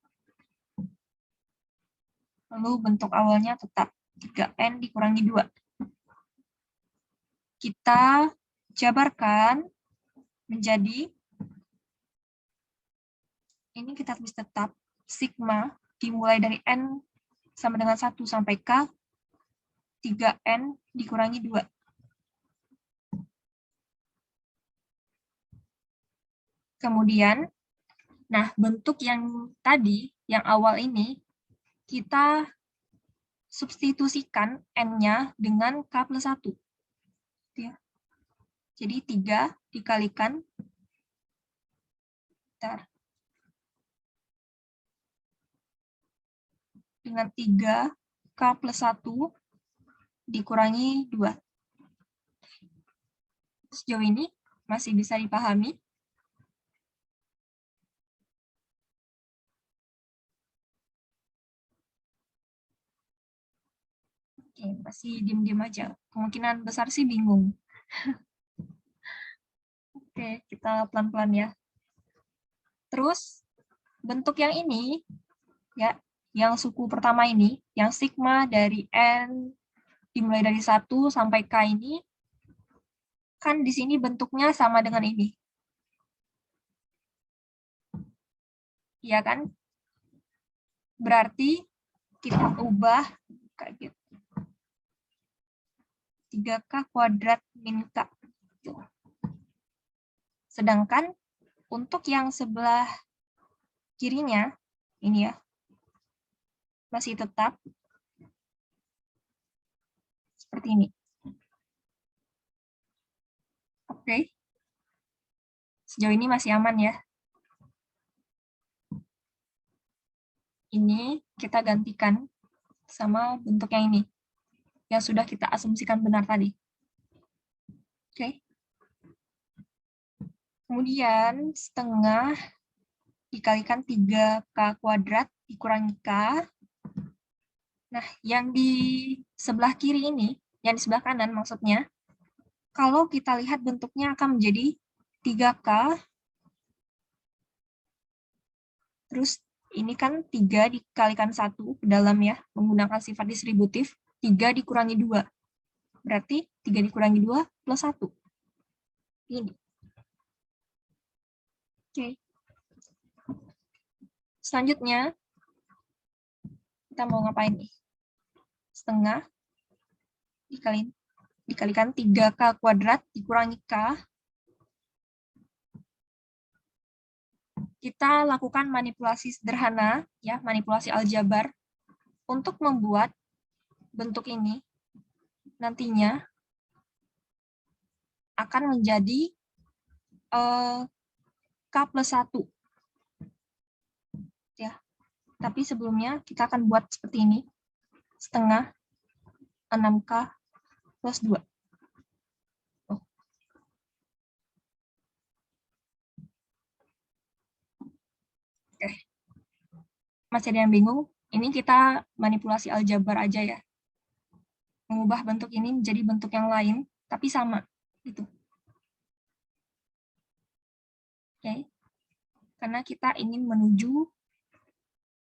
Lalu bentuk awalnya tetap 3N dikurangi 2. Kita jabarkan menjadi, ini kita tulis tetap, sigma dimulai dari N sama dengan 1 sampai K, 3N dikurangi 2. Kemudian, nah bentuk yang tadi, yang awal ini, kita substitusikan N-nya dengan K plus 1. Ya. Jadi 3 dikalikan, dengan 3 K plus 1 dikurangi 2. Sejauh ini masih bisa dipahami? Oke, masih diem-diem aja. Kemungkinan besar sih bingung. Oke, kita pelan-pelan ya. Terus, bentuk yang ini, ya, yang suku pertama ini, yang sigma dari N dimulai dari 1 sampai K ini, kan di sini bentuknya sama dengan ini. Iya kan? Berarti kita ubah kayak gitu. 3K kuadrat min K. Sedangkan untuk yang sebelah kirinya, ini ya, masih tetap seperti ini. Oke. Sejauh ini masih aman ya. Ini kita gantikan sama bentuk yang ini, yang sudah kita asumsikan benar tadi. Oke. Kemudian setengah dikalikan 3K kuadrat dikurangi K. Nah, yang di sebelah kiri ini, yang di sebelah kanan maksudnya, kalau kita lihat bentuknya akan menjadi 3K, terus ini kan 3 dikalikan 1 ke dalam ya, menggunakan sifat distributif, 3 dikurangi 2. Berarti 3 dikurangi 2 plus 1. Ini. Oke. Selanjutnya, kita mau ngapain nih? Setengah dikalikan 3K kuadrat dikurangi K. Kita lakukan manipulasi sederhana, ya, manipulasi aljabar, untuk membuat bentuk ini nantinya akan menjadi K plus 1. Ya. Tapi sebelumnya kita akan buat seperti ini. Setengah 6K plus 2. Oke. Masih ada yang bingung? Ini kita manipulasi aljabar aja ya. Mengubah bentuk ini menjadi bentuk yang lain, tapi sama. Gitu. Oke. Karena kita ingin menuju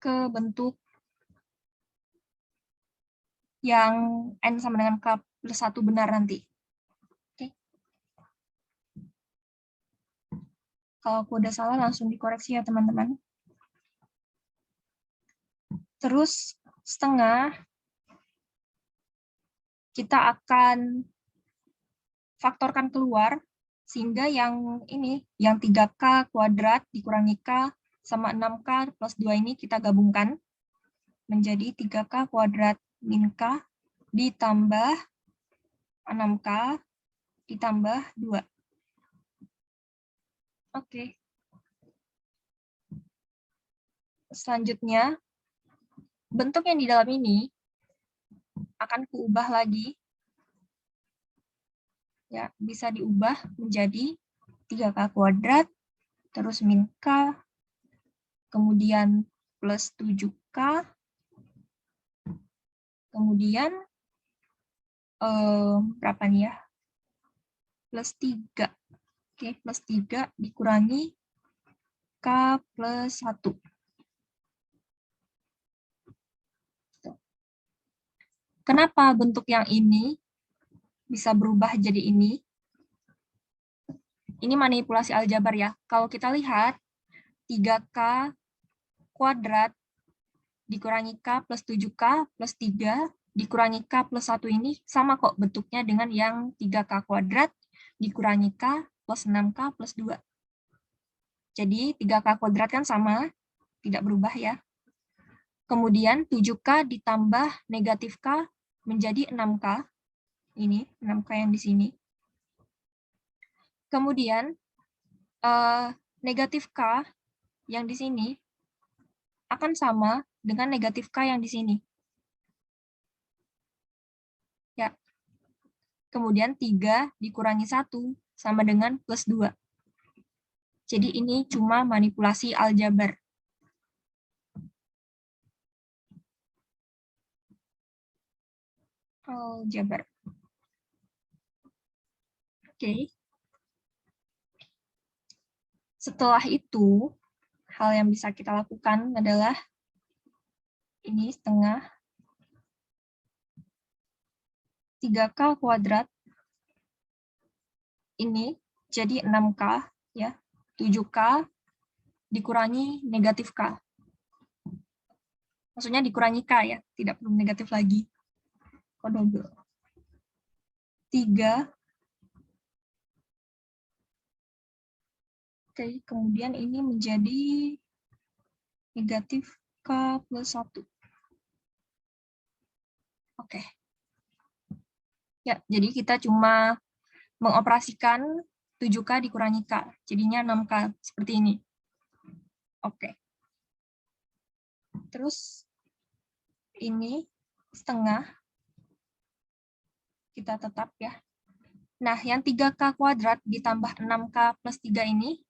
ke bentuk yang N sama dengan K plus 1 benar nanti. Oke. Kalau aku udah salah, langsung dikoreksi ya, teman-teman. Terus, setengah, kita akan faktorkan keluar, sehingga yang ini, yang 3K kuadrat dikurangi K sama 6K plus 2 ini kita gabungkan menjadi 3K kuadrat min K ditambah 6K ditambah 2. Oke. Selanjutnya, bentuk yang di dalam ini akan kuubah lagi. Ya, bisa diubah menjadi 3K kuadrat, terus min K, kemudian plus 7K, kemudian berapa nih ya? Plus 3. Oke, plus 3 dikurangi K plus 1. Kenapa bentuk yang ini bisa berubah jadi ini? Ini manipulasi aljabar ya. Kalau kita lihat, 3K kuadrat dikurangi K plus 7K plus 3 dikurangi K plus 1 ini sama kok bentuknya dengan yang 3K kuadrat dikurangi K plus 6K plus 2. Jadi 3K kuadrat kan sama, tidak berubah ya. Kemudian 7K ditambah negatif K menjadi 6K. Ini 6K yang di sini. Kemudian negatif K yang di sini akan sama dengan negatif K yang di sini. Ya. Kemudian 3 dikurangi 1 sama dengan plus 2. Jadi ini cuma manipulasi aljabar. Aljabar. Oke. Setelah itu, hal yang bisa kita lakukan adalah ini setengah 3K kuadrat ini jadi 6K ya. 7K dikurangi negatif K. Maksudnya dikurangi K ya, tidak perlu negatif lagi. Double. 3. Oke, kemudian ini menjadi negatif K plus 1. Oke. Ya, jadi kita cuma mengoperasikan 7K dikurangi K. Jadinya 6K, seperti ini. Oke. Terus, ini setengah. Kita tetap ya. Nah, yang 3K kuadrat ditambah 6K plus 3 ini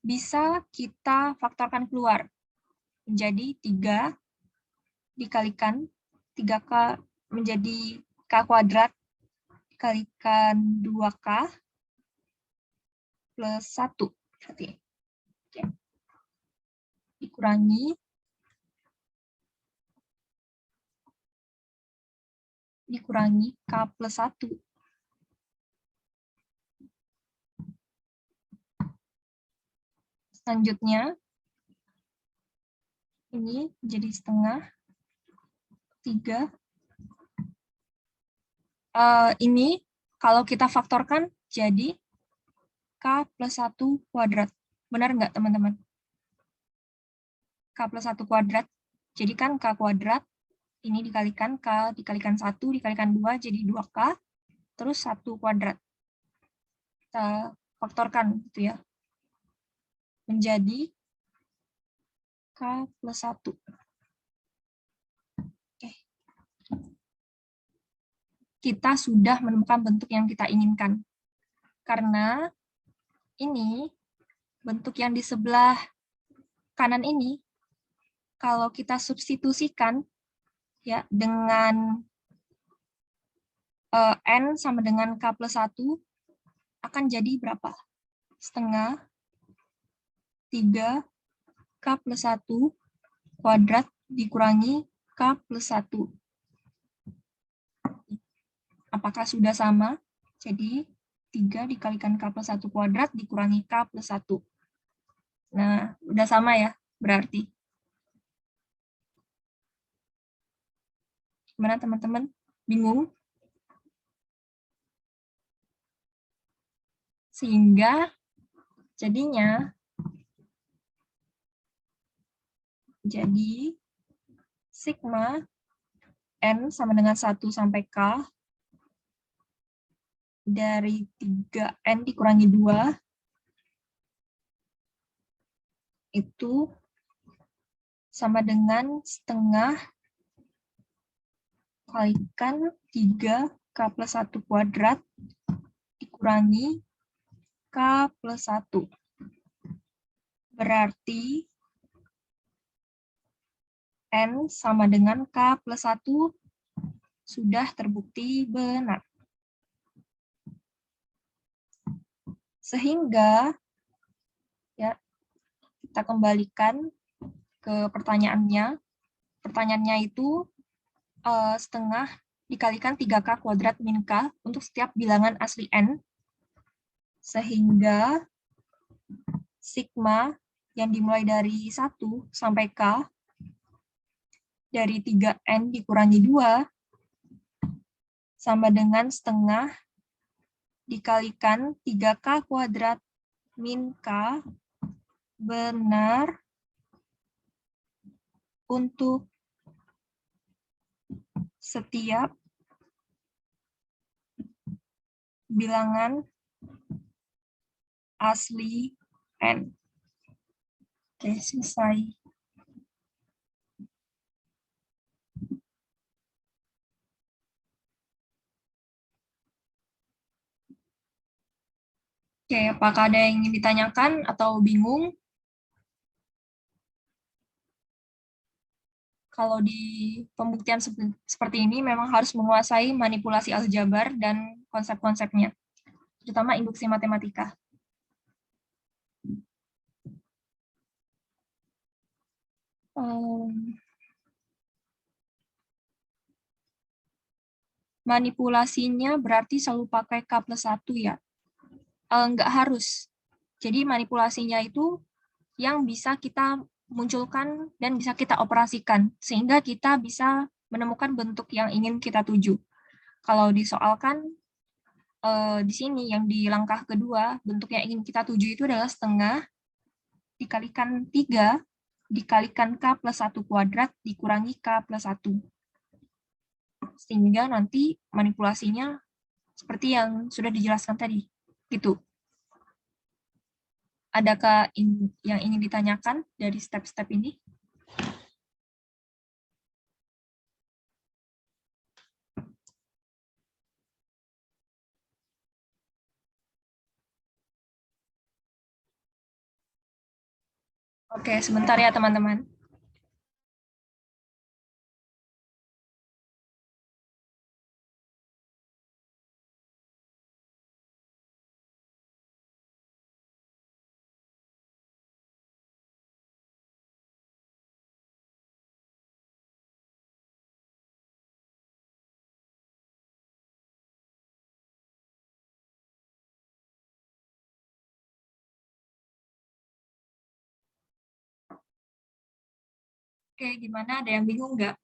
bisa kita faktorkan keluar. Menjadi 3 dikalikan 3K menjadi K kuadrat dikalikan 2K plus 1. Berarti. Oke. Dikurangi K plus 1. Selanjutnya, ini jadi setengah 3. Ini kalau kita faktorkan jadi K plus 1 kuadrat. Benar nggak, teman-teman? K plus 1 kuadrat. Jadi kan K kuadrat, ini dikalikan K, dikalikan 1, dikalikan 2, jadi 2K, terus 1 kuadrat. Kita faktorkan, gitu ya. Menjadi K plus 1. Oke. Kita sudah menemukan bentuk yang kita inginkan. Karena ini, bentuk yang di sebelah kanan ini, kalau kita substitusikan ya dengan N sama dengan K plus 1 akan jadi berapa? Setengah 3 K plus 1 kuadrat dikurangi K plus 1. Apakah sudah sama? Jadi 3 dikalikan K plus 1 kuadrat dikurangi K plus 1. Nah, udah sama ya berarti. Gimana teman-teman? Bingung? Sehingga jadinya jadi sigma N sama dengan 1 sampai K dari 3N dikurangi 2 itu sama dengan setengah kalikan 3K plus 1 kuadrat dikurangi K plus 1. Berarti N sama dengan K plus 1 sudah terbukti benar. Sehingga ya kita kembalikan ke pertanyaannya. Pertanyaannya itu setengah dikalikan 3K kuadrat min K untuk setiap bilangan asli N. Sehingga sigma yang dimulai dari 1 sampai K dari 3N dikurangi 2 sama dengan setengah dikalikan 3K kuadrat min K benar untuk setiap bilangan asli N. Oke, selesai. Oke, apakah ada yang ingin ditanyakan atau bingung? Kalau di pembuktian seperti ini memang harus menguasai manipulasi aljabar dan konsep-konsepnya, terutama induksi matematika. Manipulasinya berarti selalu pakai K plus 1 ya? Nggak harus. Jadi manipulasinya itu yang bisa kita munculkan dan bisa kita operasikan, sehingga kita bisa menemukan bentuk yang ingin kita tuju. Kalau disoalkan, di sini yang di langkah kedua, bentuk yang ingin kita tuju itu adalah setengah dikalikan 3 dikalikan K plus 1 kuadrat dikurangi K plus 1. Sehingga nanti manipulasinya seperti yang sudah dijelaskan tadi. Gitu. Adakah yang ingin ditanyakan dari step-step ini? Oke, sebentar ya teman-teman. Oke, gimana? Ada yang bingung nggak?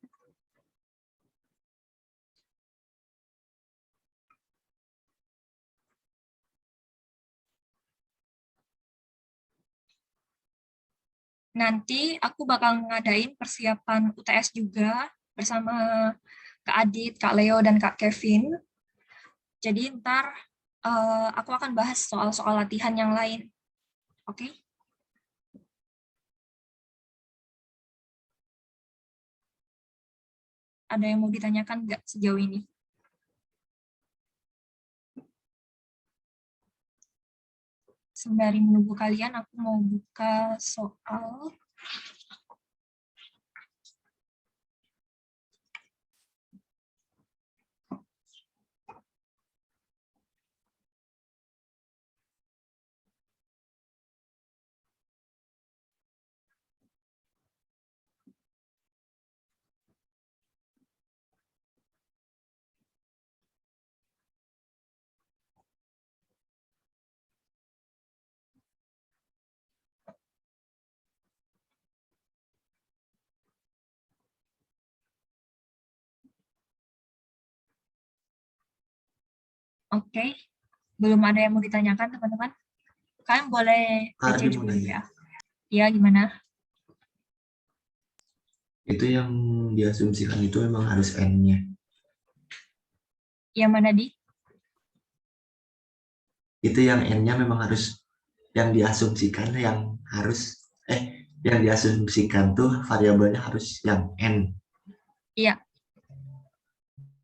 Nanti aku bakal ngadain persiapan UTS juga bersama Kak Adit, Kak Leo, dan Kak Kevin. Jadi ntar aku akan bahas soal-soal latihan yang lain. Oke? Ada yang mau ditanyakan nggak sejauh ini? Sembari menunggu kalian, aku mau buka soal. Oke. Belum ada yang mau ditanyakan, teman-teman? Kalian boleh baca Ardi mau dulu nanya. ya. Ya, gimana? Itu yang diasumsikan itu memang harus N-nya. Yang mana, Di? Itu yang N-nya memang harus, yang diasumsikan yang diasumsikan tuh variabelnya harus yang N. Iya.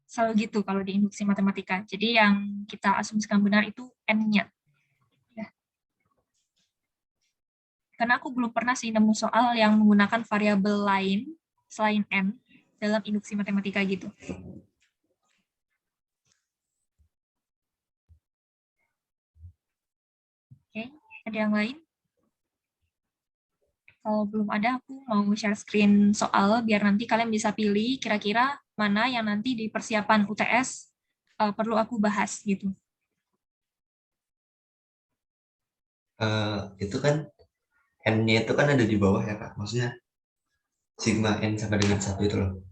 Selalu gitu kalau di induksi matematika. Jadi yang kita asumsikan benar itu N-nya. Ya. Karena aku belum pernah sih nemu soal yang menggunakan variabel lain selain N dalam induksi matematika gitu. Oke, ada yang lain? Kalau belum ada, aku mau share screen soal biar nanti kalian bisa pilih kira-kira mana yang nanti di persiapan UTS perlu aku bahas gitu. Itu kan N-nya itu kan ada di bawah ya Kak. Maksudnya sigma N sama dengan 1 itu loh.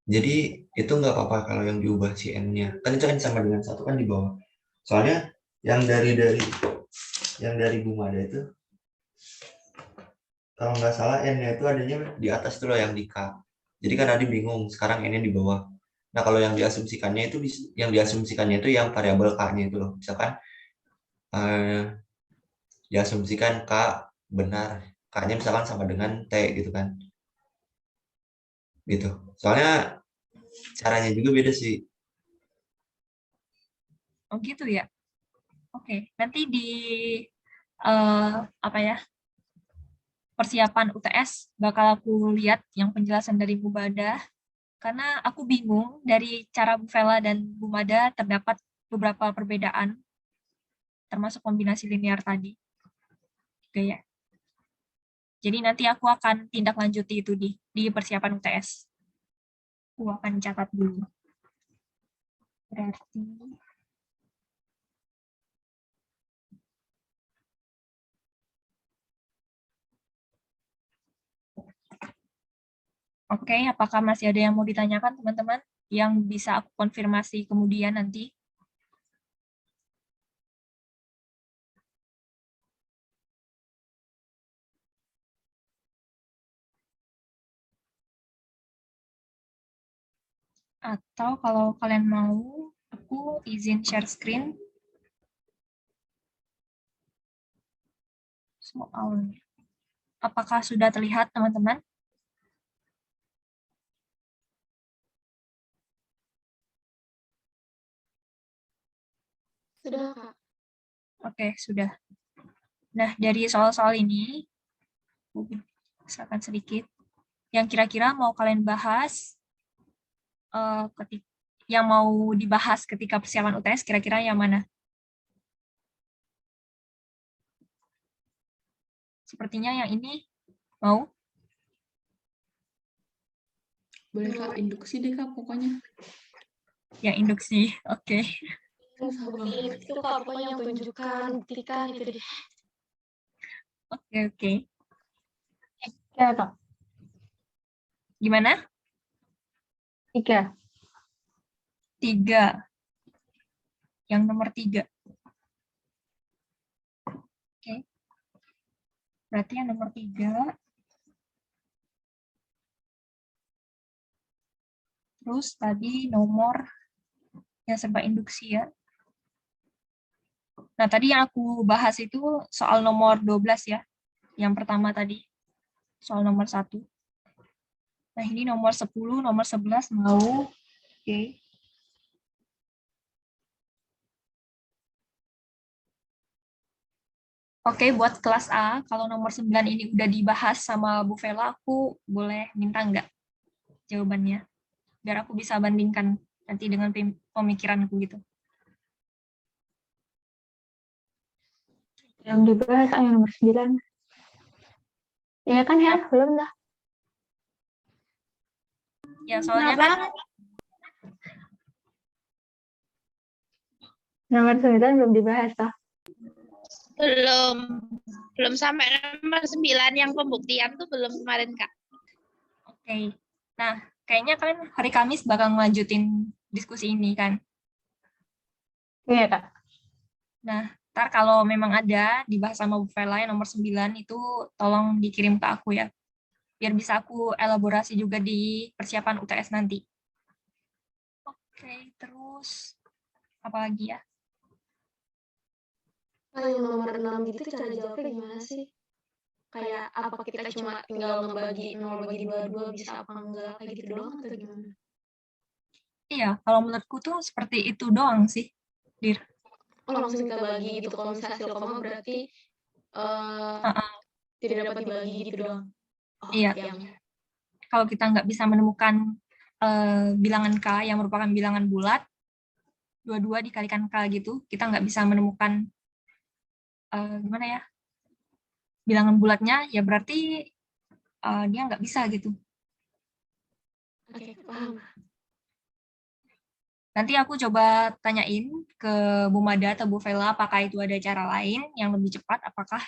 Jadi itu nggak apa-apa kalau yang diubah si N-nya. Kan itu N sama dengan 1 kan di bawah. Soalnya yang dari Bu Mada itu, kalau nggak salah N-nya itu adanya di atas itu loh yang di K. Jadi kan Adi bingung, sekarang N-nya di bawah. Nah kalau yang diasumsikannya itu yang variabel K-nya itu loh. Misalkan diasumsikan K benar, K-nya misalkan sama dengan T gitu kan. Gitu. Soalnya caranya juga beda sih. Oh gitu ya. Oke, nanti di apa ya, persiapan UTS bakal aku lihat yang penjelasan dari Bu Mada, karena aku bingung dari cara Bu Vela dan Bu Mada terdapat beberapa perbedaan, termasuk kombinasi linear tadi. Oke ya. Jadi nanti aku akan tindak lanjuti itu di persiapan UTS. Aku akan catat dulu. Berarti oke, apakah masih ada yang mau ditanyakan teman-teman yang bisa aku konfirmasi kemudian nanti? Atau kalau kalian mau, aku izin share screen soalnya. Apakah sudah terlihat, teman-teman? Sudah, Kak. Oke, sudah. Nah, dari soal-soal ini, misalkan sedikit, yang kira-kira mau kalian bahas, yang mau dibahas ketika persiapan UTS, kira-kira yang mana? Sepertinya yang ini mau? Boleh Kak, induksi deh Kak pokoknya. Yang induksi, oke. Itu Kak, pokoknya yang tunjukkan, buktikan itu deh. Oke. Ya, Kak. Gimana? 3. 3. Yang nomor 3. Oke. Berarti yang nomor 3. Terus tadi nomor yang serba induksi ya. Nah, tadi yang aku bahas itu soal nomor 12 ya. Yang pertama tadi. Soal nomor 1. Nah, ini nomor 10, nomor 11 mau. Oke. Oke, buat kelas A, kalau nomor 9 ini udah dibahas sama Bu Vela, aku boleh minta nggak jawabannya? Biar aku bisa bandingkan nanti dengan pemikiranku gitu. Yang dibahas yang nomor 9. Ya kan ya, belum dah. Ya, soalnya kan Nomor 9 belum dibahas toh. Belum sampai nomor 9 yang pembuktian tuh belum kemarin Kak. oke. Nah, Kayaknya kalian hari Kamis bakal ngelanjutin diskusi ini kan. Iya, Kak. Nah, ntar kalau memang ada dibahas sama Bu Vela yang nomor 9 itu tolong dikirim ke aku ya. Biar bisa aku elaborasi juga di persiapan UTS nanti. Oke, terus apa lagi ya? Yang nomor 6 gitu cara jawabnya gimana sih? Kayak apa kita cuma tinggal ngebagi 0 bagi 2 bisa apa enggak kayak gitu doang atau gimana? Iya, kalau menurutku tuh seperti itu doang sih, Dir. Oh, langsung kita bagi gitu. Kalau misalnya hasil koma berarti tidak dapat dibagi gitu doang. Oh, Iya. Kalau kita nggak bisa menemukan bilangan K yang merupakan bilangan bulat, 22 dikalikan K gitu, kita nggak bisa menemukan gimana ya, bilangan bulatnya, ya berarti dia nggak bisa gitu. Oke, paham. Nanti aku coba tanyain ke Bu Mada atau Bu Vela apakah itu ada cara lain yang lebih cepat, apakah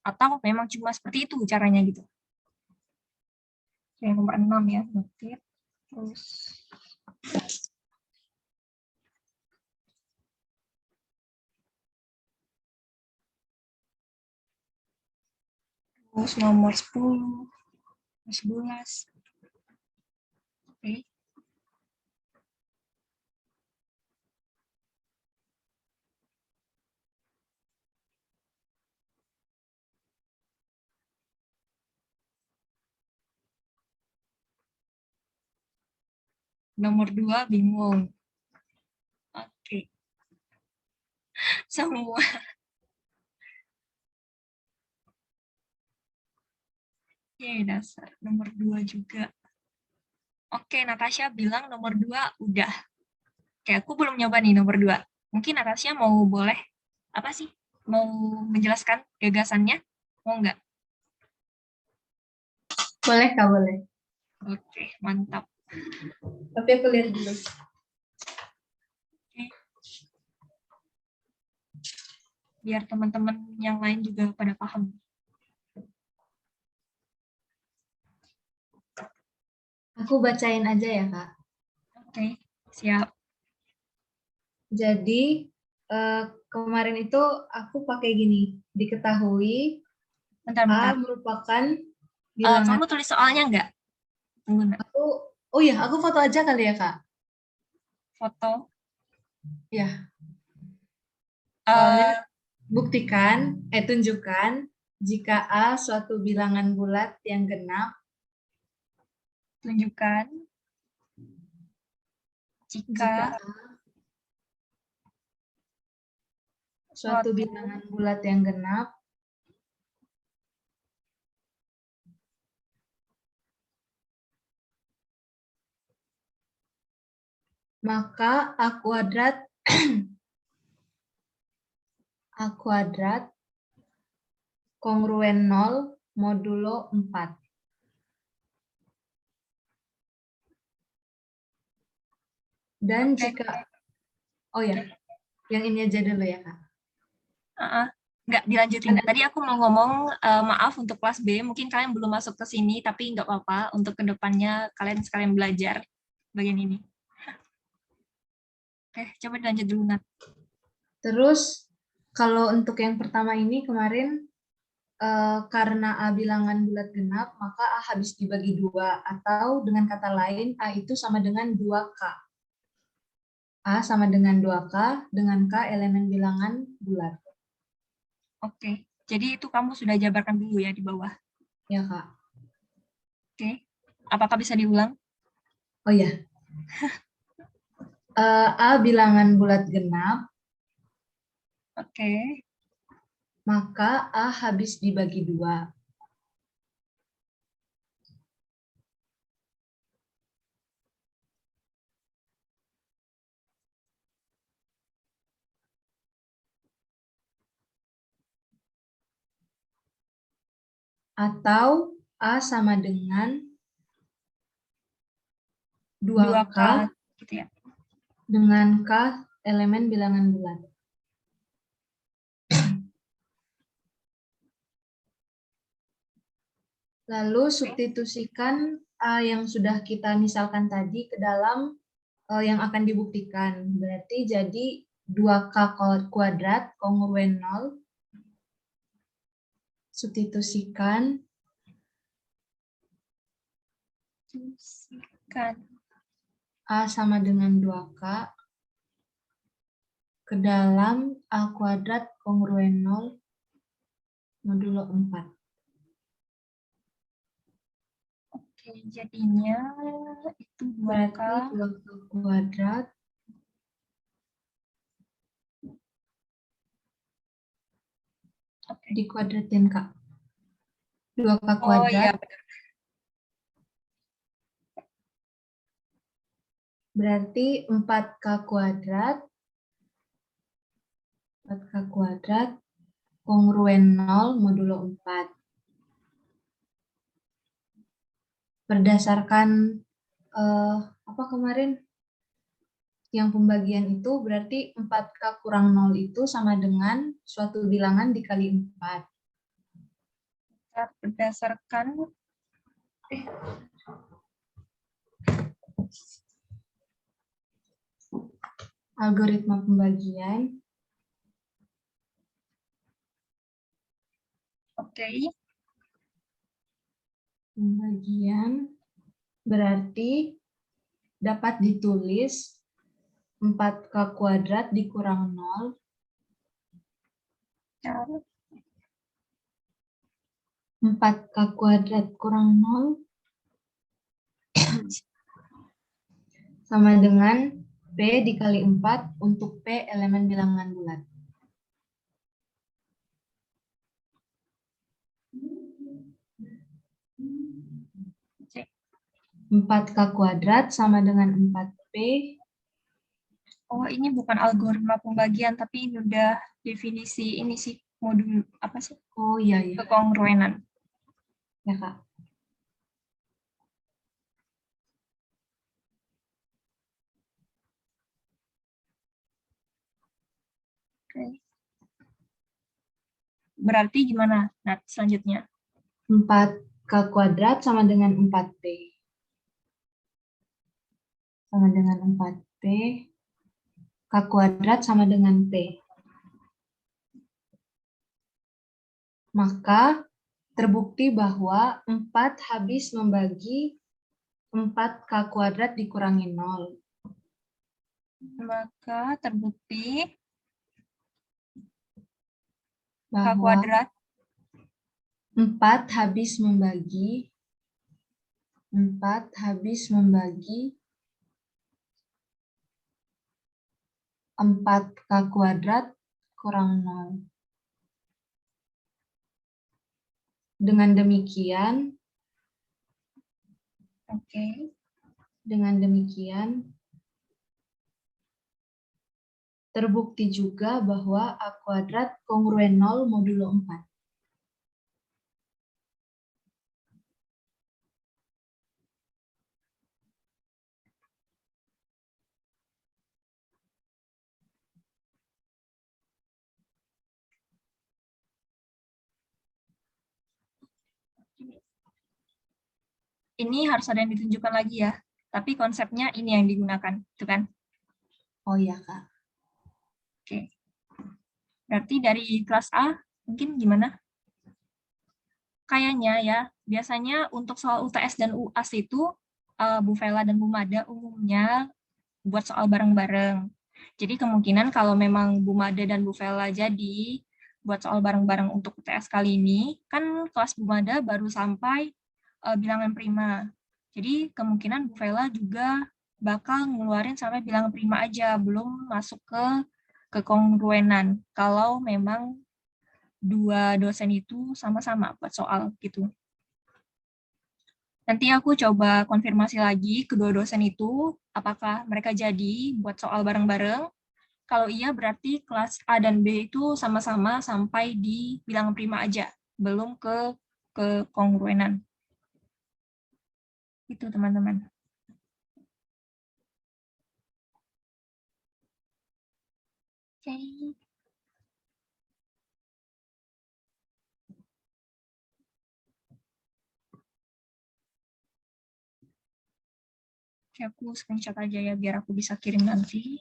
atau memang cuma seperti itu caranya gitu. Yang nomor 6 ya, notit. Terus nomor 10, 11. Oke. Nomor 2 bingung. Oke. Semua. Ya, dasar. Nomor 2 juga. Oke, Natasha bilang nomor 2 udah. Oke, aku belum nyoba nih nomor 2. Mungkin Natasha mau boleh, apa sih? Mau menjelaskan gagasannya? Mau nggak? Boleh, Kak, boleh. Oke, mantap. Tapi aku lihat dulu. Oke. Biar teman-teman yang lain juga pada paham. Aku bacain aja ya, Kak. Oke, siap. Jadi, kemarin itu aku pakai gini. Diketahui Bentar. A merupakan bilangan. Kamu tulis soalnya nggak? Tunggu, Nak. Oh iya, aku foto aja kali ya, Kak? Foto. Ya. Uh, tunjukkan jika A suatu bilangan bulat yang genap. tunjukkan jika suatu bilangan bulat yang genap maka A kuadrat kongruen 0 modulo 4. Dan jika, oh ya, yang ini aja dulu ya, Kak. Nggak dilanjutin. Tadi aku mau ngomong, maaf untuk kelas B, mungkin kalian belum masuk ke sini, tapi nggak apa-apa, untuk kedepannya kalian sekalian belajar bagian ini. Oke, coba dilanjut dulu, Nat. Terus, kalau untuk yang pertama ini kemarin, karena A bilangan bulat genap, maka A habis dibagi 2, atau dengan kata lain, A itu sama dengan 2K. A sama dengan 2K, dengan K elemen bilangan bulat. Oke, jadi itu kamu sudah jabarkan dulu ya di bawah. Ya, Kak. Oke, apakah bisa diulang? Oh ya. A bilangan bulat genap. Oke. Maka A habis dibagi 2. Atau A sama dengan 2K gitu ya. dengan K elemen bilangan bulat. Lalu substitusikan yang sudah kita misalkan tadi ke dalam yang akan dibuktikan. Berarti jadi 2K kuadrat kongruen 0. Substitusikan A sama dengan 2K ke dalam A kuadrat kongruen 0 modulo 4. Oke, jadinya itu 2K. Berarti 2K kuadrat dikuadratin, Kak. 2K Oh kuadrat. iya, benar. Berarti 4K kuadrat. 4K kuadrat kongruen 0 modulo 4. Berdasarkan apa kemarin yang pembagian itu berarti 4K kurang 0 itu sama dengan suatu bilangan dikali 4. Berdasarkan algoritma pembagian. oke. Pembagian berarti dapat ditulis 4K kuadrat dikurang 0 Ya, 4K kuadrat kurang 0 sama dengan P dikali 4 untuk P elemen bilangan bulat. cek. 4K kuadrat sama dengan 4P. Oh, ini bukan algoritma pembagian, tapi ini udah definisi ini sih, modul apa sih? Oh iya, iya. Kekongruenan. Ya, Kak. Oke. Berarti gimana, Nat, selanjutnya? 4K kuadrat sama dengan 4P. Sama dengan 4P. K kuadrat sama dengan P. Maka terbukti bahwa 4 habis membagi 4K kuadrat dikurangi 0. Maka terbukti K Bahwa kuadrat 4 habis membagi 4K kuadrat kurang 0. Dengan demikian, oke. Terbukti juga bahwa A kuadrat kongruen 0 modulo 4. Ini harus ada yang ditunjukkan lagi ya. Tapi konsepnya ini yang digunakan, itu kan? Oh iya, Kak. Oke. Berarti dari kelas A, mungkin gimana? Kayaknya ya, biasanya untuk soal UTS dan UAS itu, Bu Vela dan Bu Mada umumnya buat soal bareng-bareng. Jadi kemungkinan kalau memang Bu Mada dan Bu Vela jadi buat soal bareng-bareng untuk UTS kali ini, kan kelas Bu Mada baru sampai bilangan prima. Jadi kemungkinan Bu Vela juga bakal ngeluarin sampai bilangan prima aja, belum masuk ke kekongruenan. Kalau memang dua dosen itu sama-sama buat soal gitu. Nanti aku coba konfirmasi lagi kedua dosen itu, apakah mereka jadi buat soal bareng-bareng. Kalau iya berarti kelas A dan B itu sama-sama sampai di bilangan prima aja, belum ke kongruenan. Itu teman-teman. Oke. Oke, aku screenshot aja ya biar aku bisa kirim nanti.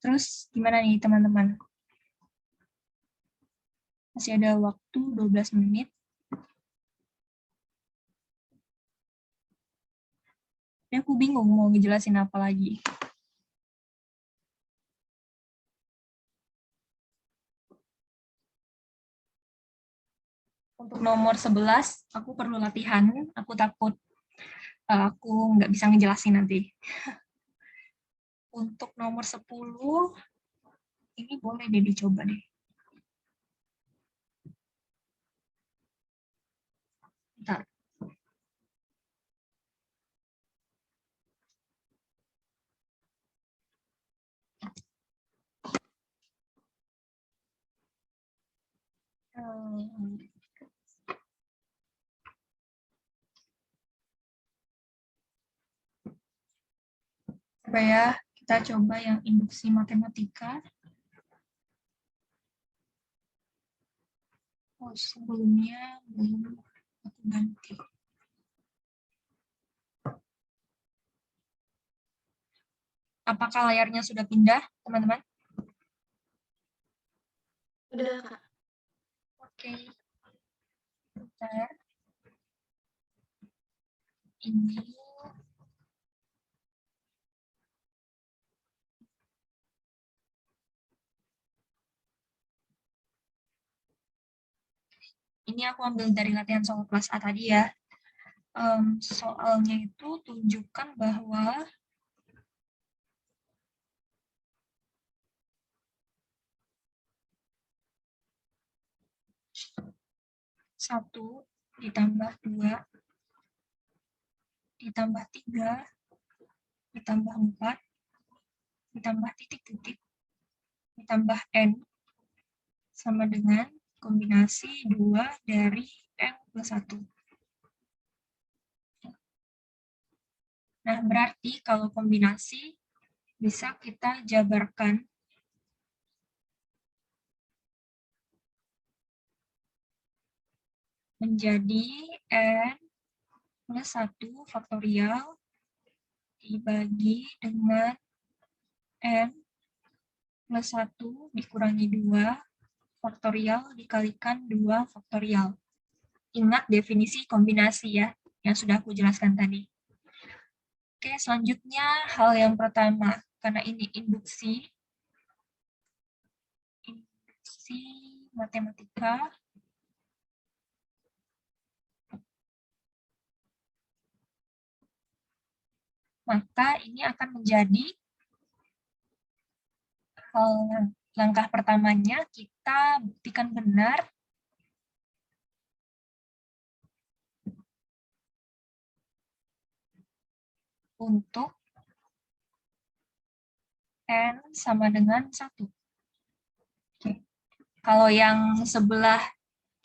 Terus gimana nih teman-teman? Masih ada waktu 12 menit. Tapi aku bingung mau ngejelasin apa lagi. Untuk nomor 11, aku perlu latihan. Aku takut aku nggak bisa ngejelasin nanti. Untuk nomor 10, ini boleh deh dicoba deh. Bentar. Coba ya, kita coba yang induksi matematika. Oh, sebelumnya belum aku ganti. Apakah layarnya sudah pindah, teman-teman? Udah, Kak. Oke. Bentar. Ini aku ambil dari latihan soal kelas A tadi ya. Soalnya itu tunjukkan bahwa satu ditambah 2 ditambah 3 ditambah 4 ditambah titik-titik ditambah n sama dengan kombinasi 2 dari n plus 1. Nah, berarti kalau kombinasi bisa kita jabarkan menjadi n plus 1 faktorial dibagi dengan n plus 1 dikurangi 2 faktorial dikalikan 2 faktorial. Ingat definisi kombinasi ya, yang sudah aku jelaskan tadi. Oke, selanjutnya hal yang pertama, karena ini induksi matematika, maka ini akan menjadi langkah pertamanya kita buktikan benar untuk n sama dengan 1. Oke. Kalau yang sebelah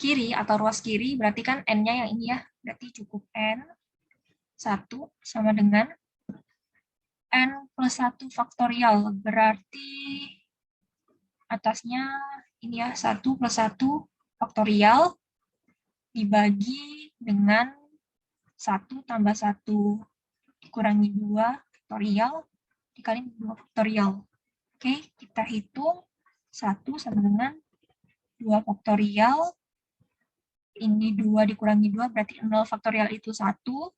kiri atau ruas kiri, berarti kan n-nya yang ini ya, berarti cukup n 1 sama dengan n plus 1 faktorial, berarti atasnya ini ya, 1 plus 1 faktorial dibagi dengan 1 tambah 1 dikurangi 2 faktorial dikali 2 faktorial. Oke, kita hitung 1 sama dengan 2 faktorial. Ini 2 dikurangi 2 berarti 0 faktorial itu 1,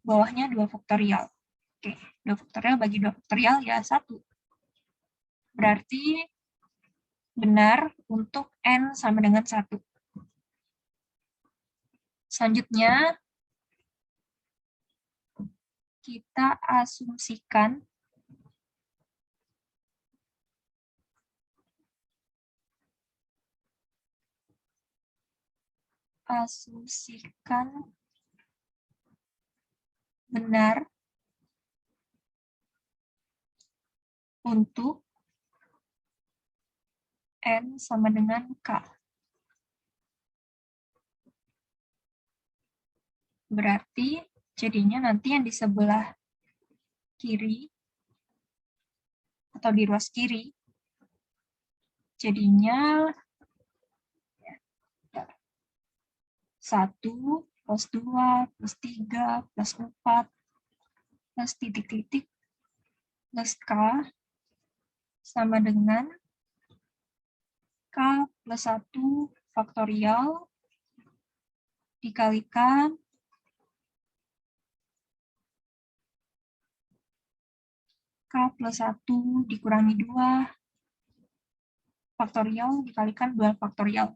bawahnya 2 faktorial. Oke, 2 faktorial bagi 2 faktorial ya 1. Berarti benar untuk n sama dengan 1. Selanjutnya, kita asumsikan benar untuk n sama dengan k. Berarti jadinya nanti yang di sebelah kiri atau di ruas kiri jadinya 1 plus 2 plus 3 plus 4 plus titik-titik plus K sama dengan K plus 1 faktorial dikalikan K plus 1 dikurangi 2 faktorial dikalikan 2 faktorial.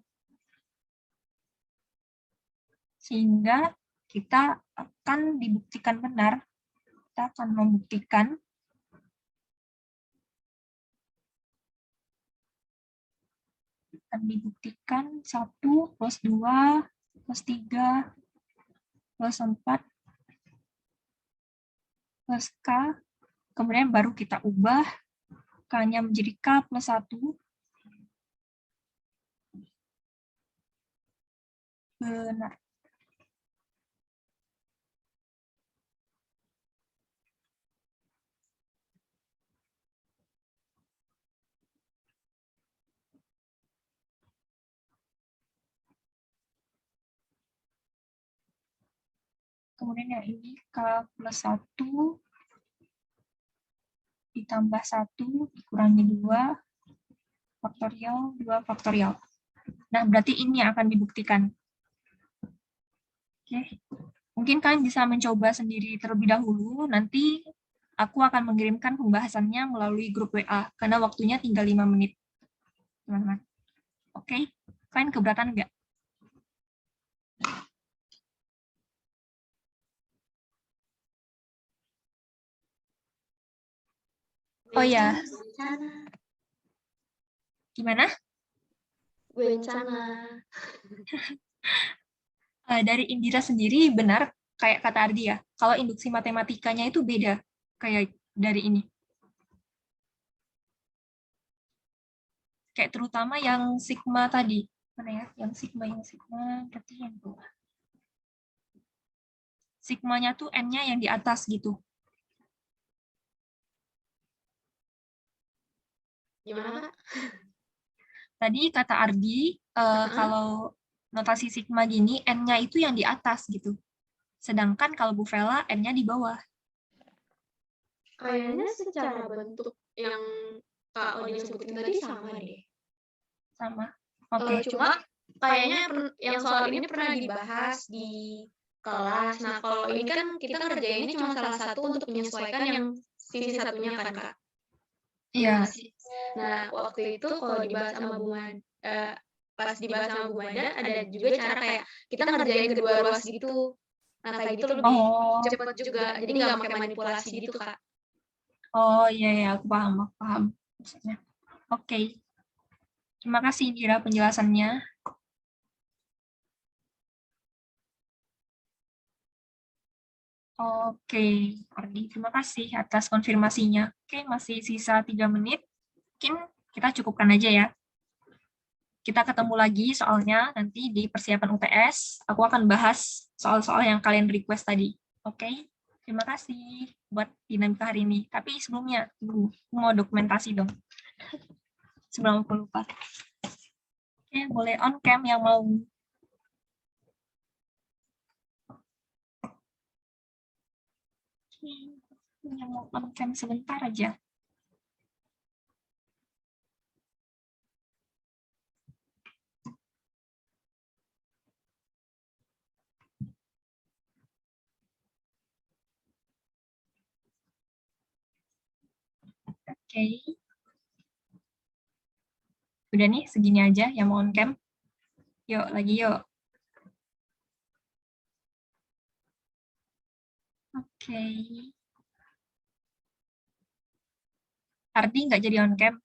Sehingga kita akan dibuktikan benar, kita akan membuktikan akan dibuktikan 1 plus 2 plus 3 plus 4 plus K, kemudian baru kita ubah K-nya menjadi K plus 1, benar. Kemudian yang ini K plus 1 ditambah 1 dikurangi 2 faktorial, 2 faktorial. Nah, berarti ini yang akan dibuktikan. Oke. Mungkin kalian bisa mencoba sendiri terlebih dahulu, nanti aku akan mengirimkan pembahasannya melalui grup WA, karena waktunya tinggal 5 menit. Teman-teman. Oke, kalian keberatan nggak? Oh ya, gimana? Bencana. Dari Indira sendiri benar, kayak kata Ardi ya, kalau induksi matematikanya itu beda, kayak dari ini. Kayak terutama yang sigma tadi. Mana ya? Yang sigma, berarti yang bawah. Sigmanya tuh N-nya yang di atas gitu. Gimana, Kak? Tadi kata Ardi, kalau notasi sigma gini, N-nya itu yang di atas gitu. Sedangkan kalau Bu Vela, N-nya di bawah. Kayaknya secara bentuk yang Kak Odi sebutin tadi sama deh. Sama. Oke. Cuma kayaknya yang soal ini pernah dibahas di kelas. Nah, kalau ini kan kita ngerjainnya cuma salah satu untuk menyesuaikan yang sisi satunya kan, Kak? Iya. Nah, waktu itu kalau dibahas sama Bu Mada, pas dibahas sama Bu Mada, ada juga cara kayak kita ngerjain kedua ruas gitu. Nah, kayak gitu lebih cepet juga. Jadi nggak pakai manipulasi gitu, Kak. Oh iya, aku paham maksudnya. Oke. Terima kasih Indira penjelasannya. Oke, Ardi, terima kasih atas konfirmasinya. Oke, masih sisa 3 menit. Mungkin kita cukupkan aja ya. Kita ketemu lagi soalnya nanti di persiapan UTS. Aku akan bahas soal-soal yang kalian request tadi. Oke, terima kasih buat dinamika hari ini. Tapi sebelumnya, aku mau dokumentasi dong. Sebelum aku lupa. Oke, boleh on cam yang mau. Yang mau on cam sebentar aja. Oke. Udah nih, segini aja yang mau on cam. Yuk, lagi yuk. Oke. Ardi nggak jadi on cam.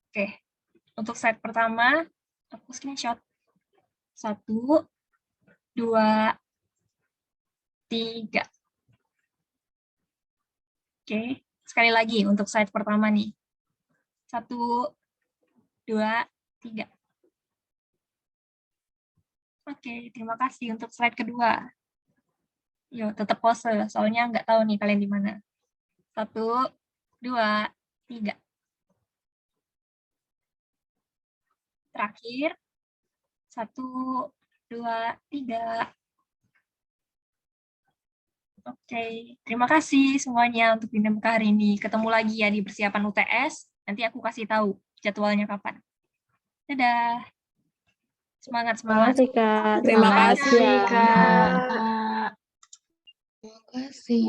Oke. Untuk slide pertama, aku screenshot. 1, 2, 3. Oke. Sekali lagi untuk slide pertama nih. 1, 2, 3. Oke, terima kasih untuk slide kedua. Yuk, tetap pose, soalnya nggak tahu nih kalian di mana. 1, 2, 3. Terakhir, 1, 2, 3. Oke, terima kasih semuanya untuk dinamika hari ini. Ketemu lagi ya di persiapan UTS. Nanti aku kasih tahu jadwalnya kapan. Dadah. Semangat, semangat. Makasih, Kak. Terima Semangat. kasih, Kak. Kak. Terima kasih.